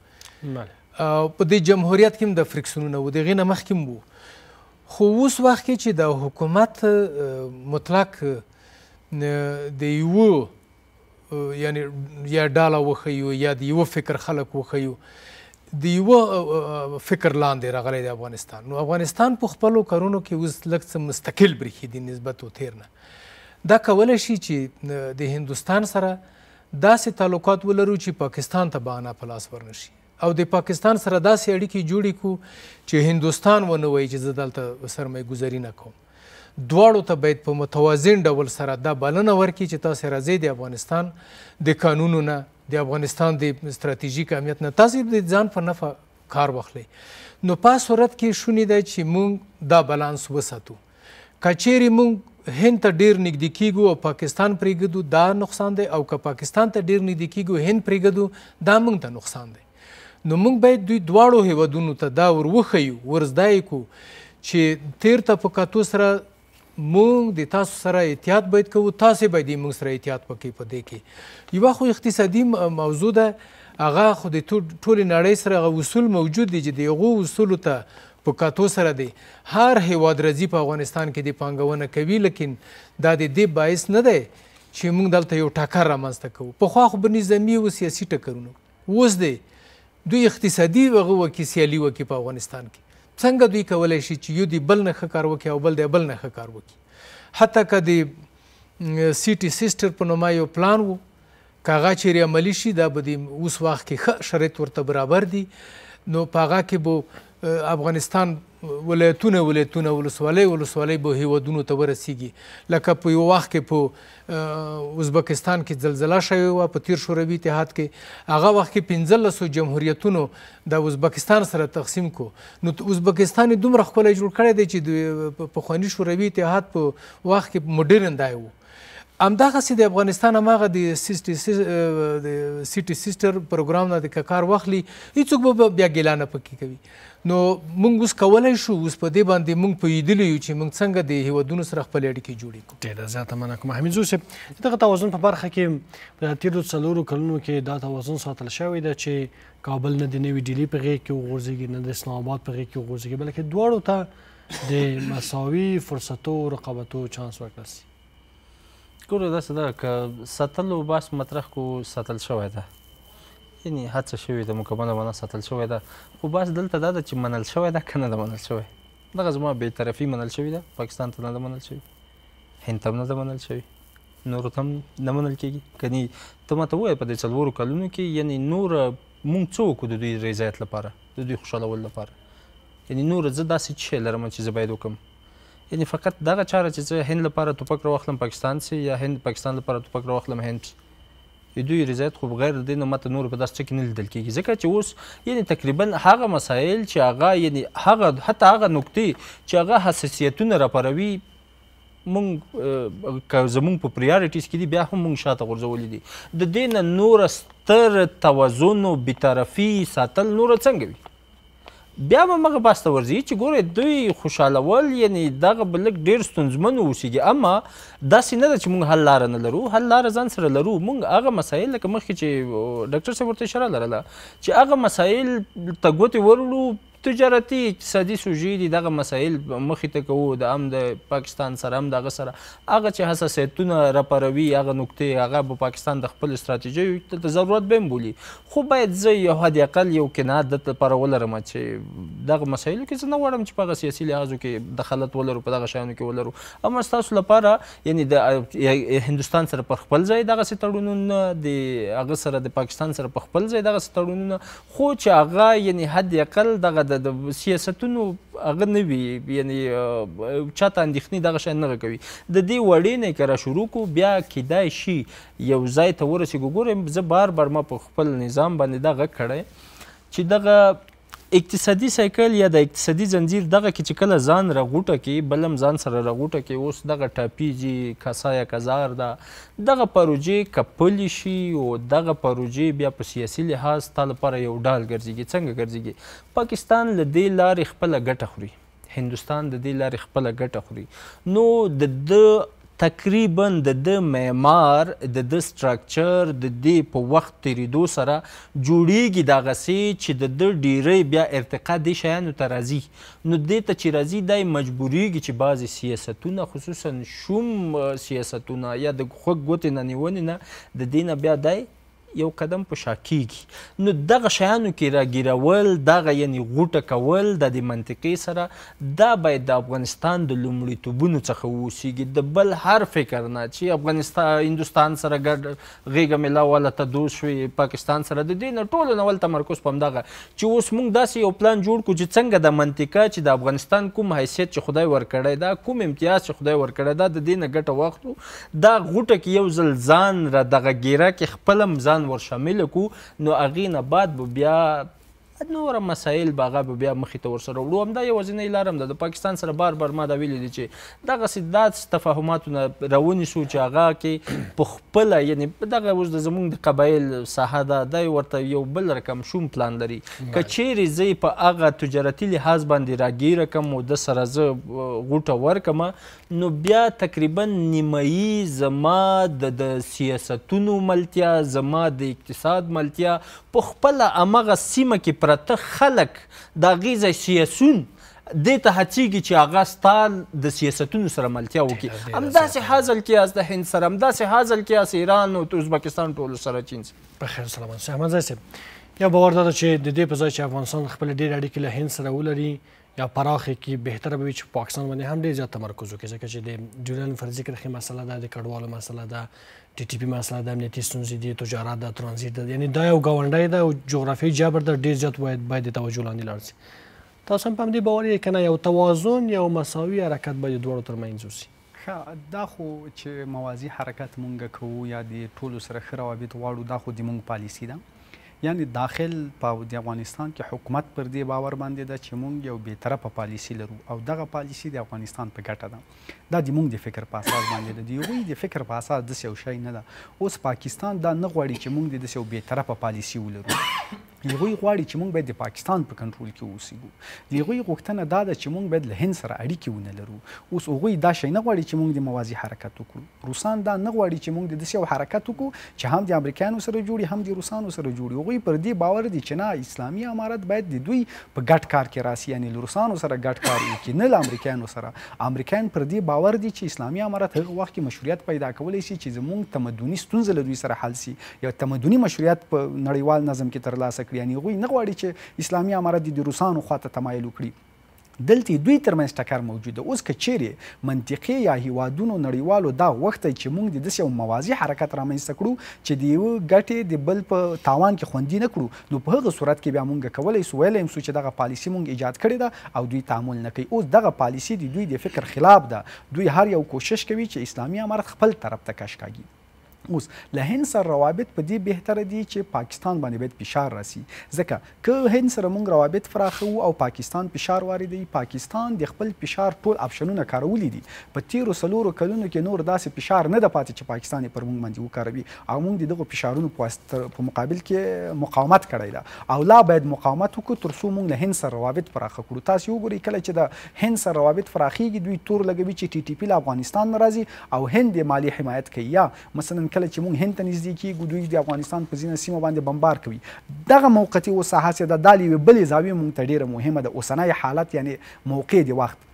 په دې جمهوریت کې هم د فرکسونونه وو، د هغې نه مخکې هم وو. خو اوس وخت کې چې د حکومت مطلق د یوه یعنې یا ډاله وښیو یا د یوه فکر خلک وښیو، د یوه فکر لاندې راغلی د افغانستان. نو افغانستان په خپلو کارونو کې اوس لږ څه مستقل برېښي د نسبت و تیر نه. دا کولی شي چې د هندوستان سره داسې تعلقات ولرو چې پاکستان ته بهانه په لاس ورنشي او د پاکستان سره داسې اړیکې جوړې کړو چې هندوستان ونه وایي چې زه دلته سرمایه ګذاري نه کوم. دواړو ته باید په متوازن ډول سره دا بلنه ورکړي چې تاسې راځئ د افغانستان د قانونو نه، د افغانستان د ستراتیژیک اهمیت نه تاسې د ځان په نفع کار واخلئ. نو په صورت کې شونې ده چې موږ دا بالانس وساتو. که چیرې موږ هند ته ډېر نږدې کېږو او پاکستان پرېږدو دا نقصان دی، او که پاکستان ته ډېر نږدې کېږو هند پرېږدو دا موږ ته نقصان دی. نو موږ باید دوی دواړو هیوادونو ته دا ور وښیو، ور زده یې کړو چې تیر ته په کتو سره موږ د تاسو سره احتیاط باید کوو، تاسې باید موږ سره احتیاط وکړئ. په دې کې یوه خو اقتصادي موضوع ده، هغه خو د ټولې نړۍ سره هغه اصول موجود دي چې د هغو اصولو ته په کتو سره دی هر هیواد راځي په افغانستان کې د پانګونه کوي، لیکن دا د دې باعث نه دی چې موږ دلته یو ټکر رامنځته کوو. پخوا خو به نظامي او سیاسي ټکرونه، اوس دی دوی اقتصادي هغه وکړي، سیالي وکړي په افغانستان کې. څنګه دوی کولی شي چې یو د بل نه ښه کار وکړي او بل د بل نه ښه کار وکړي؟ حتی که د سیټي سیسټر په نومه یو پلان و، که هغه چیرې عملي شي دا به د اوس وخت کې ښه شرایط ورته برابر دي. نو په هغه کې به افغانستان ولایتونه ولسوالۍ به هیوادونو ته ورسیږي. لکه په یو وخت کې په ازبکستان کې زلزله شوې وه په تیر شوروي اتحاد کې، هغه وخت کې 15 جمهوریتونو د ازبکستان سره تقسیم کو. نو ازبکستان یې دومره ښکلی جوړ کړی دی چې د پخواني شوروي اتحاد په وخت کې مډرن دی و. همدغسې د افغانستان هماغه د سیټي سیسټر پروګرام نه د کار واخلي، هېڅوک به بیا ګیله نه پکې کوي. نو موږ اوس کولی شو، اوس په دې باندې موږ پوهېدلي یو چې موږ څنګه د هیوادونو سره خپلې اړیکې جوړې کړو. ډېره زیاته مننه کوم حمید زو صاحب. دغه توازن په برخه کې په تېرو 4 کلونو کې دا توازن ساتل شوی ده چې کابل نه د نوي ډیلي په غېږ کې وغورځېږي نه د اسلام آباد په غېږ کې وغورځېږي، بلکې دواړو ته د مساوي فرصتو رقابتو چانس ورکړل شي. ګوره داسې ده که ساتلو بحث مطرح کړو، ساتل شوی ده، یعنې هڅه شوې ده مکمله معنا ساتل شوی ده. خو بحث دلته دا ده چې منل شوی ده که نه ده منل شوی. دغه زما بېطرفي منل شوې ده، پاکستان ته نه ده منل شوې، هند ته هم نه ده منل شوې، نورو ته هم نه منل کېږي. کنی ته ماته ووایه په دې 4 کلونو کې یعنې نوره موږ څه وکړو د دوی رضایت لپاره، د دوی خوشحالولو لپاره؟ یعنې نوره زه داسې څه شی لرم چې زه باید وکړم؟ یعنې فقط دغه چاره چې زه هند لپاره توپک راواخلم پاکستان سي، یا هند پاکستان لپاره توپک راواخلم هند سي، دوی رضایت خو بغیر د دې نه ماته نور په داسې څه کې نه لیدل کېږي ځکه چې اوس یعنې تقریبا هغه مسایل چې هغه یعنې هغه حتی هغه نقطې چې هغه حساسیتونه راپاروي مونږ که زمونږ په پریارټیز کې دي بیا هم مونږ شاته غورځولي دي د دې نه نوره ستر توازن و بېطرفي ساتل نوره څنګه وي بیا به مغه بحث ته ورځي چې ګورئ دوی خوشحالول یعنې دغه به لږ ډېر ستونزمن واوسېږي اما داسې نه ده چې موږ حل لاره نه لرو حل لاره ځان سره لرو موږ هغه مسایل لکه مخکې چې ډاکټر صاحب ورته اشاره لرله چې هغه مسایل ته ګوتې وروړو تجارتي اقتصادي سوژې دي دغه مسایل مخې ته کوو د هم د پاکستان سره هم د هغه سره هغه چې حساسیتونه راپاروي هغه نقطې هغه به پاکستان د خپل استراتیژۍ د ضرورت به هم بولي خو باید زه یو حد اقل یو قناعت دلته لپاره ولرم چې دغه مسایلو کې زه نه غواړم چې په هغه سیاسي لحاظو کې دخالت ولرو په دغه شیانو کې ولرو اما ستاسو لپاره یعنې د هندوستان سره پر خپل ځای دغسې تړونونه د هغه سره د پاکستان سره په خپل ځای دغسې تړونونه خو چې هغه یعنې حد اقل دغه د سیاستونو هغه نه وي یعنې چاته اندېښنې دغه شی نه کوي د دې وړې نه که را شروع کړو بیا کیدای شي یو ځای ته ورسېږو ګورئ زه بار ما په خپل نظام باندې دا غږ کړی چې دغه اقتصادي سایکل یا د اقتصادي زنجیر دغه کې چې کله ځان راغوټه کې بل هم ځان سره راغوټه کې اوس دغه ټاپیږي کاسا یا کزار ده دغه پروژې که پلي شي او دغه پروژې بیا په سیاسي لحاظ ستا لپاره یو ډال ګرځېږي څنګه ګرځېږي پاکستان له دې لارې خپله ګټه خوري هندوستان د دې لارې خپله ګټه خوري نو د ده تقریبا د ده معمار د ده سټرکچر د دې په وخت تېرېدو سره جوړیږي دغسې چې د ده ډیری بیا ارتقا دې شیانو ته راځي نو دې ته چې راځي دا یې مجبوریږي چې بعضې سیاستونه خصوصا شوم سیاستونه یا د خوږ ګوتې نه نیونې نه د دې نه بیا دی یو قدم په شا کېږي نو دغه شیانو کې راګیرول دغه یعنې غوټه کول د دې منطقې سره دا باید د افغانستان د لومړیتوبونو څخه واوسېږي د بل هر فکر نه چې هندوستان سره ګډ غېږه میلاواله ته دوست شوي پاکستان سره د دې نه ټولو نه ول تمرکز په همدغه چې اوس موږ داسې یو پلان جوړ کړو چې څنګه د منطقه چې د افغانستان کوم حیثیت چې خدای ورکړی دا کوم امتیاز چې خدای ورکړی دا د دې نه ګټه واخلو دا غوټه کې یو ځل ځان را دغه ګیره کې خپل هم ځان ور شامل کو نو هغې نه بعد به بیا نور مسایل به هغه به بیا مخې ته ورسره وړو همدا یوازینۍ لار هم ده د پاکستان سره بار ما دا ویلي دي چې دغسې داسې تفاهماتو نه راونیسو چې هغه کې په خپله یعنې دغه اوس د زموږ د قبایل ساحه ده دا ورته یو بل رقم شوم پلان لري که چیرې زه په هغه تجارتي لحاظ باندې راګیره کړم او د سره زه غوټه ورکړم نو بیا تقریبا نیمایي زما د سیاستونو ملتیا زما د اقتصاد ملتیا په خپله همغه سیمه کې پرته خلک د هغې ځای سیاسون دې ته هڅېږي چې هغه ستا د سیاستونو سره ملتیا وکړي همداسې حاصل کیاس د هند سره همداسې حاصل کیاس ایران او ازبکستان ټولو سره چین سره بخیر سلامت شه احمد ځای صاحب یا باور دا ده چې د دې په ځای چې افغانستان خپل ډېرې اړیکې له هند سره ولري یا پراخې کې بهتره به وي چې پاکستان باندې هم ډېر زیات تمرکز وکړي ځکه چې د ډیورنډ فرضي کرښې مسله ده د کډوالو مسله ده ټي ټي پي مسله ده امنیتي ستونزې دي تجارت ده ترانزیت ده یعنې دا یو ګاونډی ده او جغرافیایي جبر ده ډېر زیات باید د توجه لاندې لاړ شي تاسو هم په همدې باور یې که نه یو توازن یو مساوي حرکت باید د دواړو ترمنځ وسي دا خو چې موازي حرکت مونږ کوو یا د ټولو سره ښه روابط غواړو دا خو د مونږ پالیسي ده یعنی داخل په د افغانستان کې حکومت پر دې باور باندې ده چې مونږ یو بېطرفه پالیسي لرو او دغه پالیسي د افغانستان په ګټه ده دا د مونږ د فکر په اساس باندې ده د هغوی د فکر په اساس داسې یو شی نه ده اوس پاکستان دا نه غواړي چې مونږ د داسې یو بېطرفه پالیسي ولرو هغوی غواړي چې مونږ باید د پاکستان په کنټرول کې واوسېږو د هغوی غوښتنه دا ده چې مونږ باید له هند سره اړیکې ونه لرو اوس هغوی دا شی نه غواړي چې مونږ د موازي حرکت وکړو روسان دا نه غواړي چې مونږ د داسې یو حرکت وکړو چې هم د امریکایانو سره جوړي هم د روسانو سره جوړي هغوی پر دې باور دي چې نه اسلامي امارت باید د دوی په ګډ کار کې راسي یعنې له روسانو سره ګډ کار وکړي نه له امریکایانو سره امریکایان پر دې باور دي چې اسلامي امارت هغه وخت کې مشروعیت پیدا کولی شي چې زموږ تمدني ستونزه له دوی سره حل شي یا تمدني مشروعیت په نړیوال نظم کې ترلاسه کړي یعنې هغوی نه غواړي چې اسلامي امارت د روسانو خواته تمایل وکړي دلته دوی ترمنځ ټکر موجوده اوس که چیرې منطقې یا هیوادونو نړیوالو دا غوښتی چې موږ د داسې یو موازي حرکت رامنځته کړو چې د یوه ګټې د بل په تاوان کې خوندي نه کړو نو په هغه صورت کې بیا موږ کولی سو ویلی سو چې دغه پالیسي موږ ایجاد کړې ده او دوی تعامل نه کوي اوس دغه پالیسي د دوی د فکر خلاف ده دوی هر یو کوشش کوي چې اسلامي امارت خپل طرف ته کش کاږي اوس له هند سره روابط په دې بهتره دي چې پاکستان باندې باید فشار راسي ځکه که هند سره موږ روابط پراخوو او پاکستان فشار واردوي پاکستان د خپل فشار ټول اپشنونه کارولی دي په تیرو 4 کلونو کې نور داسې فشار نه ده پاتې چې پاکستان یې پر موږ باندې وکاروي او موږ د دغو فشارونو په مقابل کې مقاومت کړی ده او لا باید مقاومت وکړو تر څو موږ له هند سره روابط پراخه کړو تاسو وګورئ کله چې د هند سره روابط پراخیږي دوی تور لګوي چې ټي ټي پی له افغانستان نه راځي او هند یې مالي حمایت کوي یا مثلا کله چې موږ هند ته نږدې کیږو دوی د افغانستان په ځینو سیمو باندې بمبار کوي دغه موقتي وساحه د دالې یوې بلې زاویې موږ ته ډېره مهمه ده اوسنی حالت یعنې موقع د وخت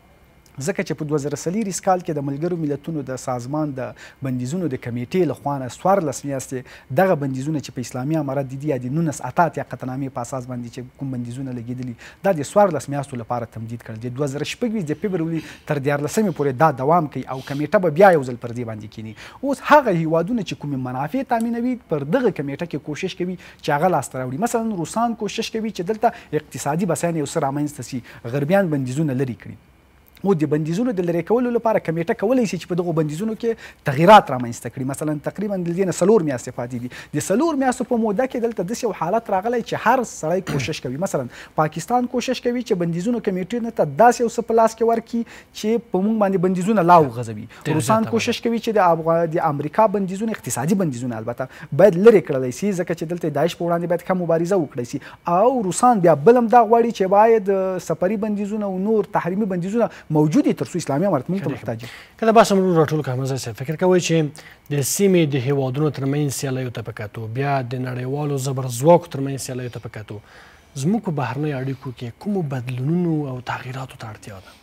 ځکه چې په 2024 کال کې د ملګرو ملتونو د سازمان د بندیزونو د کمیټې لخوا نه 14 میاشتې دغه بندیزونه چې په اسلامي امارت دي یا د 19 اتات یا قطعنامې په اساس باندې چې کوم بندیزونه لګېدلي دا د 14 میاشتو لپاره تمدید کړل د 2026 د فبروري تر 14 پورې دا دوام کوي او کمیټه به بیا یو ځل پر دې باندې کینی اوس هغه هیوادونه چې کومې منافع تامینوي پر دغه کمیټه کې کوشش کوي چې هغه لاسته راوړي مثلا روسان کوشش کوي چې دلته اقتصادي بساینه یو څه رامنځته سي غربیان بندیزونه لرې کړي او د بندیزونو د لرې کولو لپاره کمیټه کولی شي چې په دغو بندیزونو کې تغییرات رامنځته کړي مثلا تقریبا د دې نه 4 میاشتې پاتې دي د 4 میاشتو په موده کې دلته داسې یو حالت راغلی چې هر سړی کوشش کوي مثلا پاکستان کوشش کوي چې بندیزونو کمیټې ته داسې یو څه په لاس کې ورکړي چې په موږ باندې بندیزونه لا وغځوي روسان کوشش کوي چې د امریکا بندیزونه اقتصادي بندیزونه البته باید لرې کړلی سي ځکه چې دلته داعش په وړاندې باید ښه مبارزه وکړی سي او روسان بیا بل هم دا غواړي چې باید سفري بندیزونه او نور تحریمي بندیزونه موجودی تر څو اسلامي امارت موږ ته محتاج که دا بحث موږ راټول کړو احمد صاحب فکر کوئ چې د سیمې د هیوادونو ترمنځ سیالیو ته په کتو بیا د نړیوالو زبرځواکو ترمنځ سیالیو ته په کتو زموږ په بهرنیو اړیکو کې کومو بدلونونو او تغییراتو ته اړتیا ده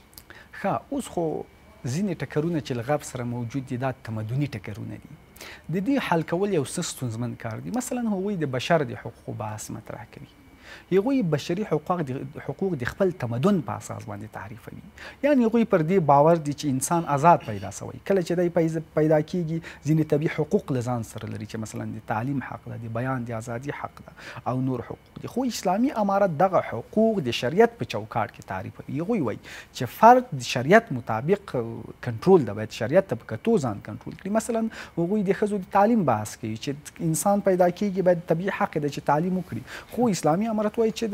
ښه اوس خو ځینې ټکرونه چې له غرب سره موجود دي دا تمدني ټکرونه دي د دې حل کول یو څه ستونزمن کار دی مثلا هغوی د بشر د حقوقو بحث مطرح کوي هغوی بشري حقوق د خپل تمدن په اساس باندې تعریفوي یعنی هغوی پر دې باور دي چې انسان آزاد پیدا سوی کله چې دی پیدا کیږي ځینې طبیعي حقوق له ځان سره لري چې مثلا د تعلیم حق ده د بیان د ازادي حق ده او نور حقوق دي خو اسلامي امارت دغه حقوق د شریعت په چوکاټ کې تعریفوي هغوی وایي چې فرد د شریعت مطابق کنټرول ده باید شریعت ته په کتو ځان کنټرول کړي مثلا هغوی د ښځو د تعلیم بحث کوي چې انسان پیدا کیږي باید طبیعي حق ده چې تعلیم وکړي خو اسلامي امارت وایي چې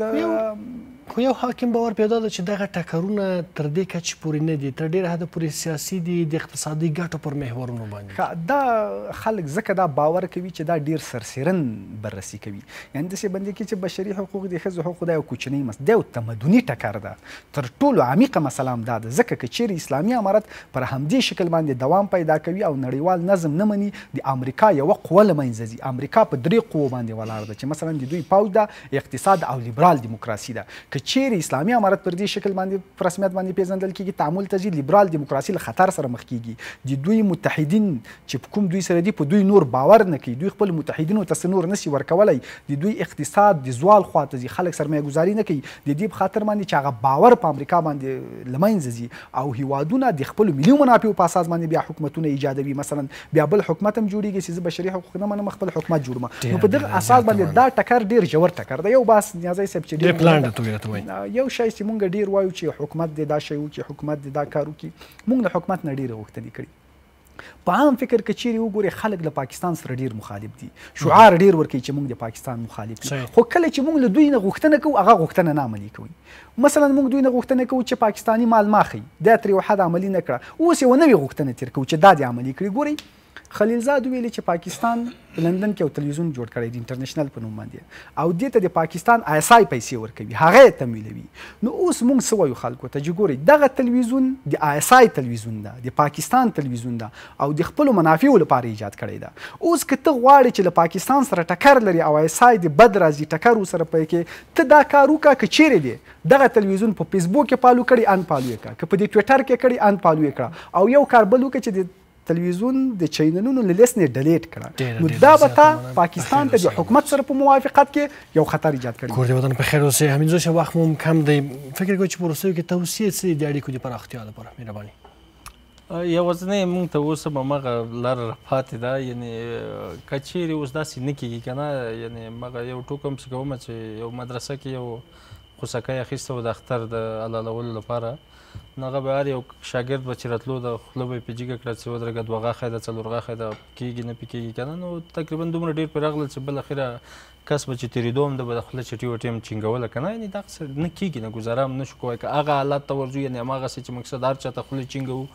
خو یو حاکم باور پیدا ده چې دغه ټکرونه تر دې کچې پورې نه دي تر ډېره حده پورې سیاسي دي د اقتصادي ګټو پر محورونو باندې دا خلک ځکه دا باور کوي چې دا ډېر سرسیرن بررسي کوي یعنې داسې بندي کوي چې بشري حقوق د ښځو حقوق دا یو کوچنی دا یو تمدني ټکر ده تر ټولو عمیقه مسله هم دا ده ځکه که چیرې اسلامي امارت پر همدې شکل باندې دوام پیدا کوي او نړیوال نظم نه مني د امریکا یوه قوه له منځه ځي امریکا په 3 قوو باندې ولاړ ده چې مثلا د دوی پوځ ده اقتصاد او لیبرال دیموکراسي ده که چیرې اسلامي امارت پر دې شکل باندې په رسمیت باندې پیژندل کیږي تعامل ته ځي لیبرال دیموکراسي له خطر سره مخ کیږي د دوی متحدین چې کوم دوی سره دي په دوی نور باور نه کوي دوی خپل متحدینو ته نور نشي ورکولی د دوی اقتصاد د زوال خواته ځي خلک سرمایه ګزاري نه کوي د دې په خاطر باندې چې هغه باور په امریکا باندې له منځه ځي او هیوادونه د خپلو ملي منافعو په اساس باندې بیا حکومتونه ایجادوي مثلا بیا بل حکومت هم جوړیږي چې زه بشري حقوق نه منم خپل حکومت جوړوم نو په دغه اساس باندې دا ټکر ډېر ژور ټکر دی یو بحث نیازی صاحب چې یو شی چې مونږ ډېر وایو چې حکومت دې دا شی وکړي حکومت دې دا کار وکړي مونږ له حکومت نه ډېرې غوښتنې کړي په عام فکر که چیرې وګورې خلک له پاکستان سره ډېر مخالف دي شعار ډېر ورکوي چې مونږ د پاکستان مخالف دي خو کله چې مونږ له دوی نه غوښتنه کوو هغه غوښتنه نه عملي کوي مثلا مونږ دوی نه غوښتنه کوو چې پاکستاني مال ما ښیي دا تر یو حد عملي نه کړه اوس یوه نوې غوښتنه تېر کوو چې دا دې عملي کړي ګورئ خلیلزاد ویلي چې پاکستان په لندن کې یو تلویزیون جوړ کړی دی انټرنیشنل په نوم باندې او دې ته د پاکستان ISI پیسې ورکوي هغه یې تمویلوي نو اوس موږ څه وایو خلکو ته چې ګورئ دغه تلویزیون د ISI تلویزیون ده د پاکستان تلویزیون ده او د خپلو منافعو لپاره ایجاد کړی ده اوس که ته غواړې چې له پاکستان سره ټکر لري او ISI د بد راځي ټکر ورسره پکې ته دا کار وکړه که چیرې دی دغه تلویزیون په فیسبوک کې پالو کړي ان پالو یې کړه که په دې ټویټر کې کړي ان پالو یې کړه او یو کار بل وکړه چې د تلویزیون د چینلونو له لیست نه ډیلیټ کړه نو دا به تا پاکستان ته د حکومت سره په موافقت کې یو خطر ایجاد کړي کور دې وطن په خیر اوسئ حمید زوی وخت مو کم دی فکر کوئ چې په وروستیو کې توصیې څه دي د اړیکو د پراختیا لپاره مهرباني یوازینی موږ ته اوس هم همغه لاره پاتې ده یعنې که چیرې اوس داسې نه کېږي که نه یعنې همغه یو ټوک هم چې کومه چې یو مدرسه کې یو خوسکی اخیسته و د اختر د حلالولو لپاره نو هغه به هر یو شاګرد به چې راتلو د خوله به یې په جګه کړه چې ودرېږه دوه غاښه ده څلور غاښه ده کېږي نه پې کېږي که نه نو تقریبا دومره ډېر پرې راغلل چې بالاخره کس به چې تېرېدو هم ده به د خوله چټي وټي هم چینګوله که نه یعنې دغسې نه کېږي نه ګزاره هم نه شو کوی که هغه حالات ته ورځو یعنې هماغسې چې مقصد هر چا ته خوله چینګوو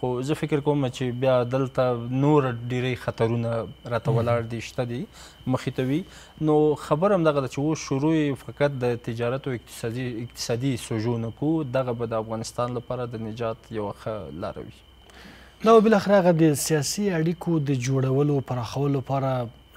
خو زه فکر کوم چې بیا دلته نور ډېری خطرونه راته ولاړ دي شته دي مخې ته وي نو خبره هم دغه ده چې اوس شروع فقط د تجارت او اقتصادي سوژو نه کوو دغه به د افغانستان لپاره د نجات یوه ښه لاره وي دا به بالاخره هغه د سیاسي اړیکو د جوړولو پراخولو لپاره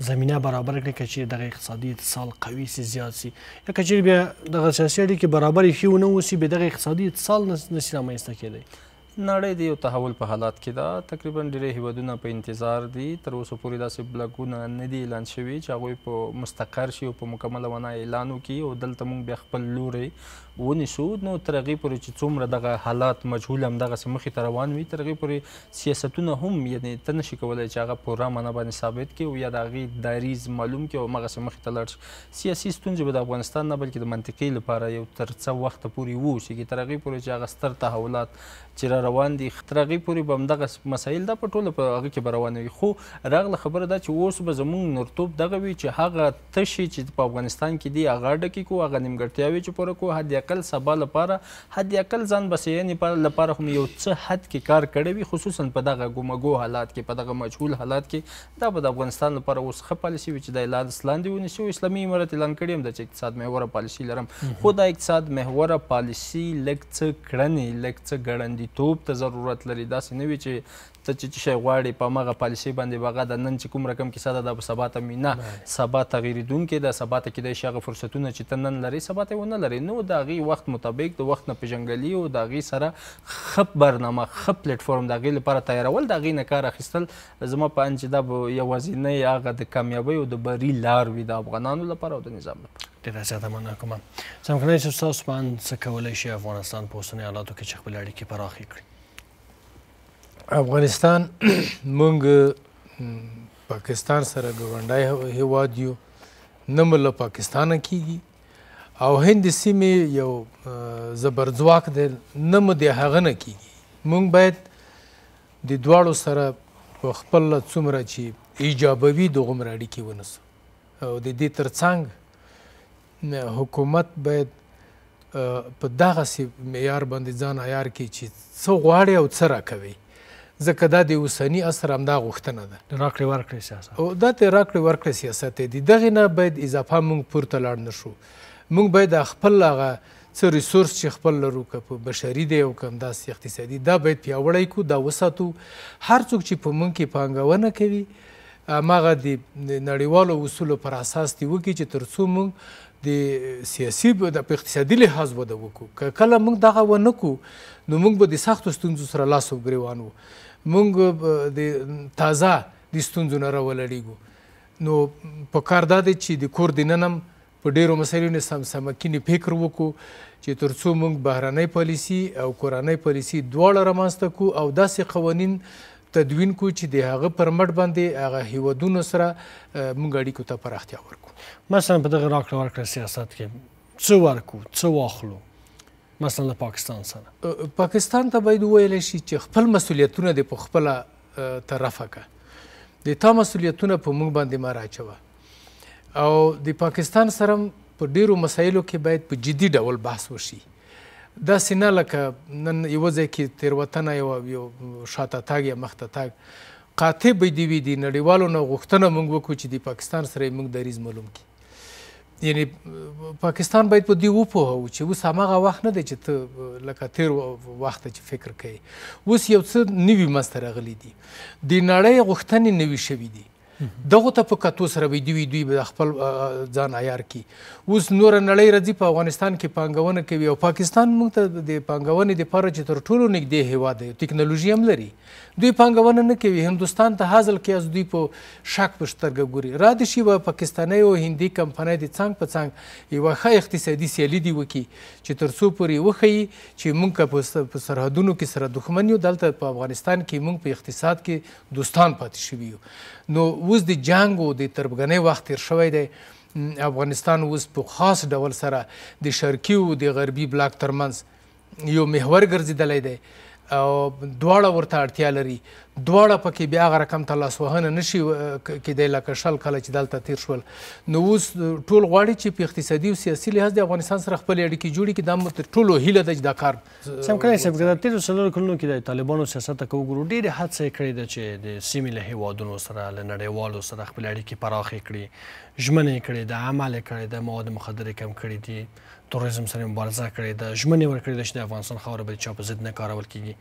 زمینه برابر کړي که چیرې دغه اقتصادي اتصال قوي سي زیات سي یا که چیرې بیا دغه سیاسي اړیکې برابرې ښې ونه اوسي بیا دغه اقتصادي اتصال نسي رامنځته کېدی نړۍ د یو تحول په حالات کې ده تقریبا ډېری هیوادونه په انتظار دي تر اوسه پورې داسې بلاکونه نه دي اعلان شوي چې هغوی په مستقر شي او په مکمله معنا اعلان وکړي او دلته موږ بیا خپل لوری ونیسو نو تر هغې پورې چې څومره دغه حالات مجهول همدغسې مخې ته روان وي تر هغې پورې سیاستونه هم یعنې ته نشي کولی چې هغه پوره معنا باندې ثابت کړي او یا د هغې دریز معلوم کړي او همغسې مخې ته لاړ شي سیاسي ستونزې به د افغانستان نه بلکې د منطقې لپاره یو تر څه وخته پورې واوسېږي تر هغې پورې چې هغه ستر تحولات چې را روان دي تر هغې پورې به همدغه مسایل دا په ټوله په هغه کې به روانه وي خو راغله خبره دا چې اوس به زموږ نورتوب دغه وي چې هغه تشې چې په افغانستان کې دي هغه ډکې کړو هغه نیمګړتیاوې چې پوره کړو حد اقل سبا لپاره حد اقل ځان بسیاینې لپاره هم یو څه حد کې کار کړی وي خصوصا په دغه ګومګو حالات کې په دغه مجهول حالات کې دا به د افغانستان لپاره اوس ښه پالیسي وي چې د لاس لاندې ونیسي او اسلامي امارت اعلان کړی هم ده چې اقتصاد محوره پالیسي لرم خو دا اقتصاد محوره پالیسي لږ څه کړنې لږ څه ګړندیتوب ته ضرورت لري داسې نه وي چې ته چې شی غواړې په همغه پالیسۍ باندې به هغه د نن چې کوم رقم کیسه ده دا به سبا ته نه سبا تغیرېدونکې ده سبا ته کیدای شي هغه فرصتونه چې ته نن لرې سبا ته یې ونه لرې نو د هغې وخت مطابق د وخت نه پېژنګلي او د هغې سره ښه برنامه ښه پلیټفارم د هغې لپاره تیارول د هغې نه کار اخیستل زما په اند چې دا به یوازینۍ هغه د کامیابۍ او د بري لار وي د افغانانو لپاره او د نظام لپاره ډېره زیاته مننه کوم څمکنی صاحب ستاسو په اند څه کولی شي افغانستان په اوسنیو حالاتو کې چې خپلې اړیکې پراخې کړي افغانستان مونږ پاکستان سره ګاونډی هیواد یو نه مو له پاکستانه کیږي او هند سیمې یو زبرځواک دی نه مو د هغه نه کیږي مونږ باید د دواړو سره په خپله څومره چې ایجابوي دغومره اړیکې ونیسو او د دې ترڅنګ حکومت باید په دغسې معیار باندې ځان عیار کړي چې څه غواړي او څه راکوي ځکه دا د اوسني عصر همدا غوښتنه ده د راکړې ورکړې سیاست او دا د راکړې ورکړې سیاست دی دغې نه باید اضافه موږ پورته لاړ نه شو موږ باید خپل هغه څه ریسورس چې خپل لرو که په بشري دی او که همداسې اقتصادي دا باید پیاوړی کړو دا وساتو هر څوک چې په موږ کې پانګونه کوي هماغه د نړیوالو اصولو پر اساس دې وکړي چې تر څو موږ د سیاسي په اقتصادي لحاظ وده وکړو که کله موږ دغه ونه کړو نو موږ به د سختو ستونزو سره لاس او ګریوان وو موږ د تازه د ستونزو نه راولړېږو نو په کار دا دی چې د کور دننه هم په ډېرو مسایلو نه سمکینې فکر وکړو چې تر څو موږ بهرنۍ پالیسي او کورنۍ پالیسي دواړه رامنځته کړو او داسې قوانین تدوین کړو چې د هغه پر مټ باندې هغه هیوادونو سره موږ اړیکو ته پراختیا ورکړو مثلا په دغه راکړه ورکړه سیاست کې څه ورکړو څه واخلو مثلا له پاکستان سره پاکستان ته باید وویلی شي چې خپل مسؤلیتونه دې په خپله طرفه که د تا مسؤلیتونه په موږ باندې مه راچوه او د پاکستان سره په ډیرو مسایلو کې باید په جدي ډول بحث وشي داسې نه لکه نن یوه ځای کې تېروتنه یو شاته تګ یا مخته تګ قاطع به دې وي د نړیوالو نه غوښتنه موږ وکړو چې د پاکستان سره یې موږ دریځ معلوم کړي یعنی پاکستان باید په دې وپوهوو چې اوس هماغه وخت نه دی چې ته لکه تېر وخته چې فکر کوې اوس یو څه نوي منځته راغلي دي د نړۍ غوښتنې نوي شوي دي دغو ته په کتو سره به دوی به خپل ځان عیار کړي اوس نوره نړۍ راځي په افغانستان کې پانګونه کوي او پاکستان موږ ته د پانګونې دپاره چې تر ټولو نږدې هیواد دی ټکنالوژي هم لري دوی پانګونه نه کوي هندوستان ته حاصل کې از دوی په شک په سترګه ګوري را دې شي به پاکستاني او هندي کمپنۍ د څنګ په څنګ یوه ښه اقتصادي سیالي دې وکړي چې تر څو پورې وښیي چې موږ که په سرحدونو کې سره دښمن یو دلته په افغانستان کې موږ په اقتصاد کې دوستان پاتې شوي یو نو اوس د جنګ او د تربګنۍ وخت تېر شوی دی افغانستان اوس په خاص ډول سره د شرقي او د غربي بلاک ترمنځ یو محور ګرځېدلی دی او دواړه ورته اړتیا لري، دواړه پکې بیا هغه رقم ته لاسوهنه نشي کېدی لکه شل کله چې دلته تیر شول. نو اوس ټول غواړي چې په اقتصادي او سیاسي لحاظ د افغانستان سره خپلې اړیکې جوړې کړي. دا مو تر ټولو هیله ده چې دا کار سم کړی صاحب. که د تېرو څلورو کلونو کې د طالبانو سیاست ته که وګورو ډېرې هڅې یې کړې ده چې د سیمې له هېوادونو سره له نړیوالو سره خپلې اړیکې پراخې کړي، ژمنې یې کړې ده، عمل یې کړی ده، مواد مخدرې کم کړي دي، تروریزم سره مبارزه کړې ده، ژمنې ورکړې ده چې د افغانستان خاوره به د چا په ضد نه کارول کېږي.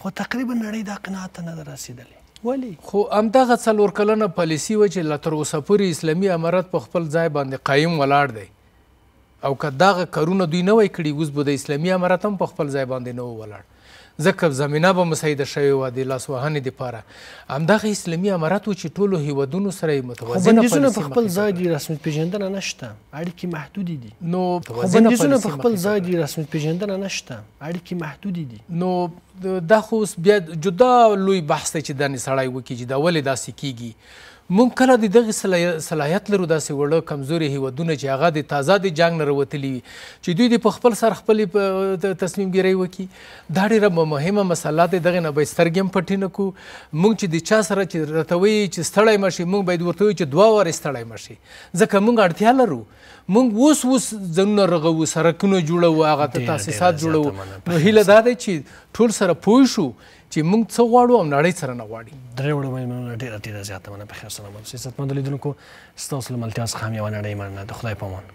خو تقریبا نړۍ دا قناعت ته نه ده رسېدلې. ولې؟ خو همدغه څلور کلنه پالیسي وه چې لا تر اوسه پورې اسلامي امارت په خپل ځای باندې قایم ولاړ دی، او که دغه کارونه دوی نه وای کړي اوس به د اسلامي امارت هم په خپل ځای باندې نه و ولاړ، ځکه زمینه به مساعده شوې وه د لاسوهنې دپاره. همدغه اسلامي امارت و چې ټولو هیوادونو سره یې متوازنه بندیزونه په خپل ځای دي، رسمیت پیژندنه نشته، اړیکې محدودې دي. نو بندیزونه په خپل ځای دي، رسمیت پیژندنه نشته، اړیکې محدودې دي. نو دا خو اوس بیا جدا لوی بحث دی چې دا نه سړی وکړي چې دا ولې داسې کیږي. موږ کله د دغې صلاحیت لرو داسې وړه کمزوري هیوادونه چې هغه د تازه د جنګ نه راوتلي وي چې دوی د په خپل سر خپلې تصمیم ګیرۍ وکړي. دا ډېره مهمه مسله ده، دغې نه باید سترګې هم پټې نه کړو. موږ چې د چا سره چې راته وایي چې ستړی مه شي، موږ باید ورته وایو چې 2 وارې ستړی مه شي، ځکه موږ اړتیا لرو. موږ اوس ځانونه رغوو، سړکونه جوړوو، هغه تاسیسات جوړوو. نو هیله دا ده چې ټول سره پوه شو چې موږ څه غواړو او نړۍ سره نه غواړي. درې وړه مېلمنونه ډېره زیاته مننه. په خیر سلامت. سیاستمندو لیدونکو ستاسو له ملتیا څخه هم یوه نړۍ مننه. د خدای په امان.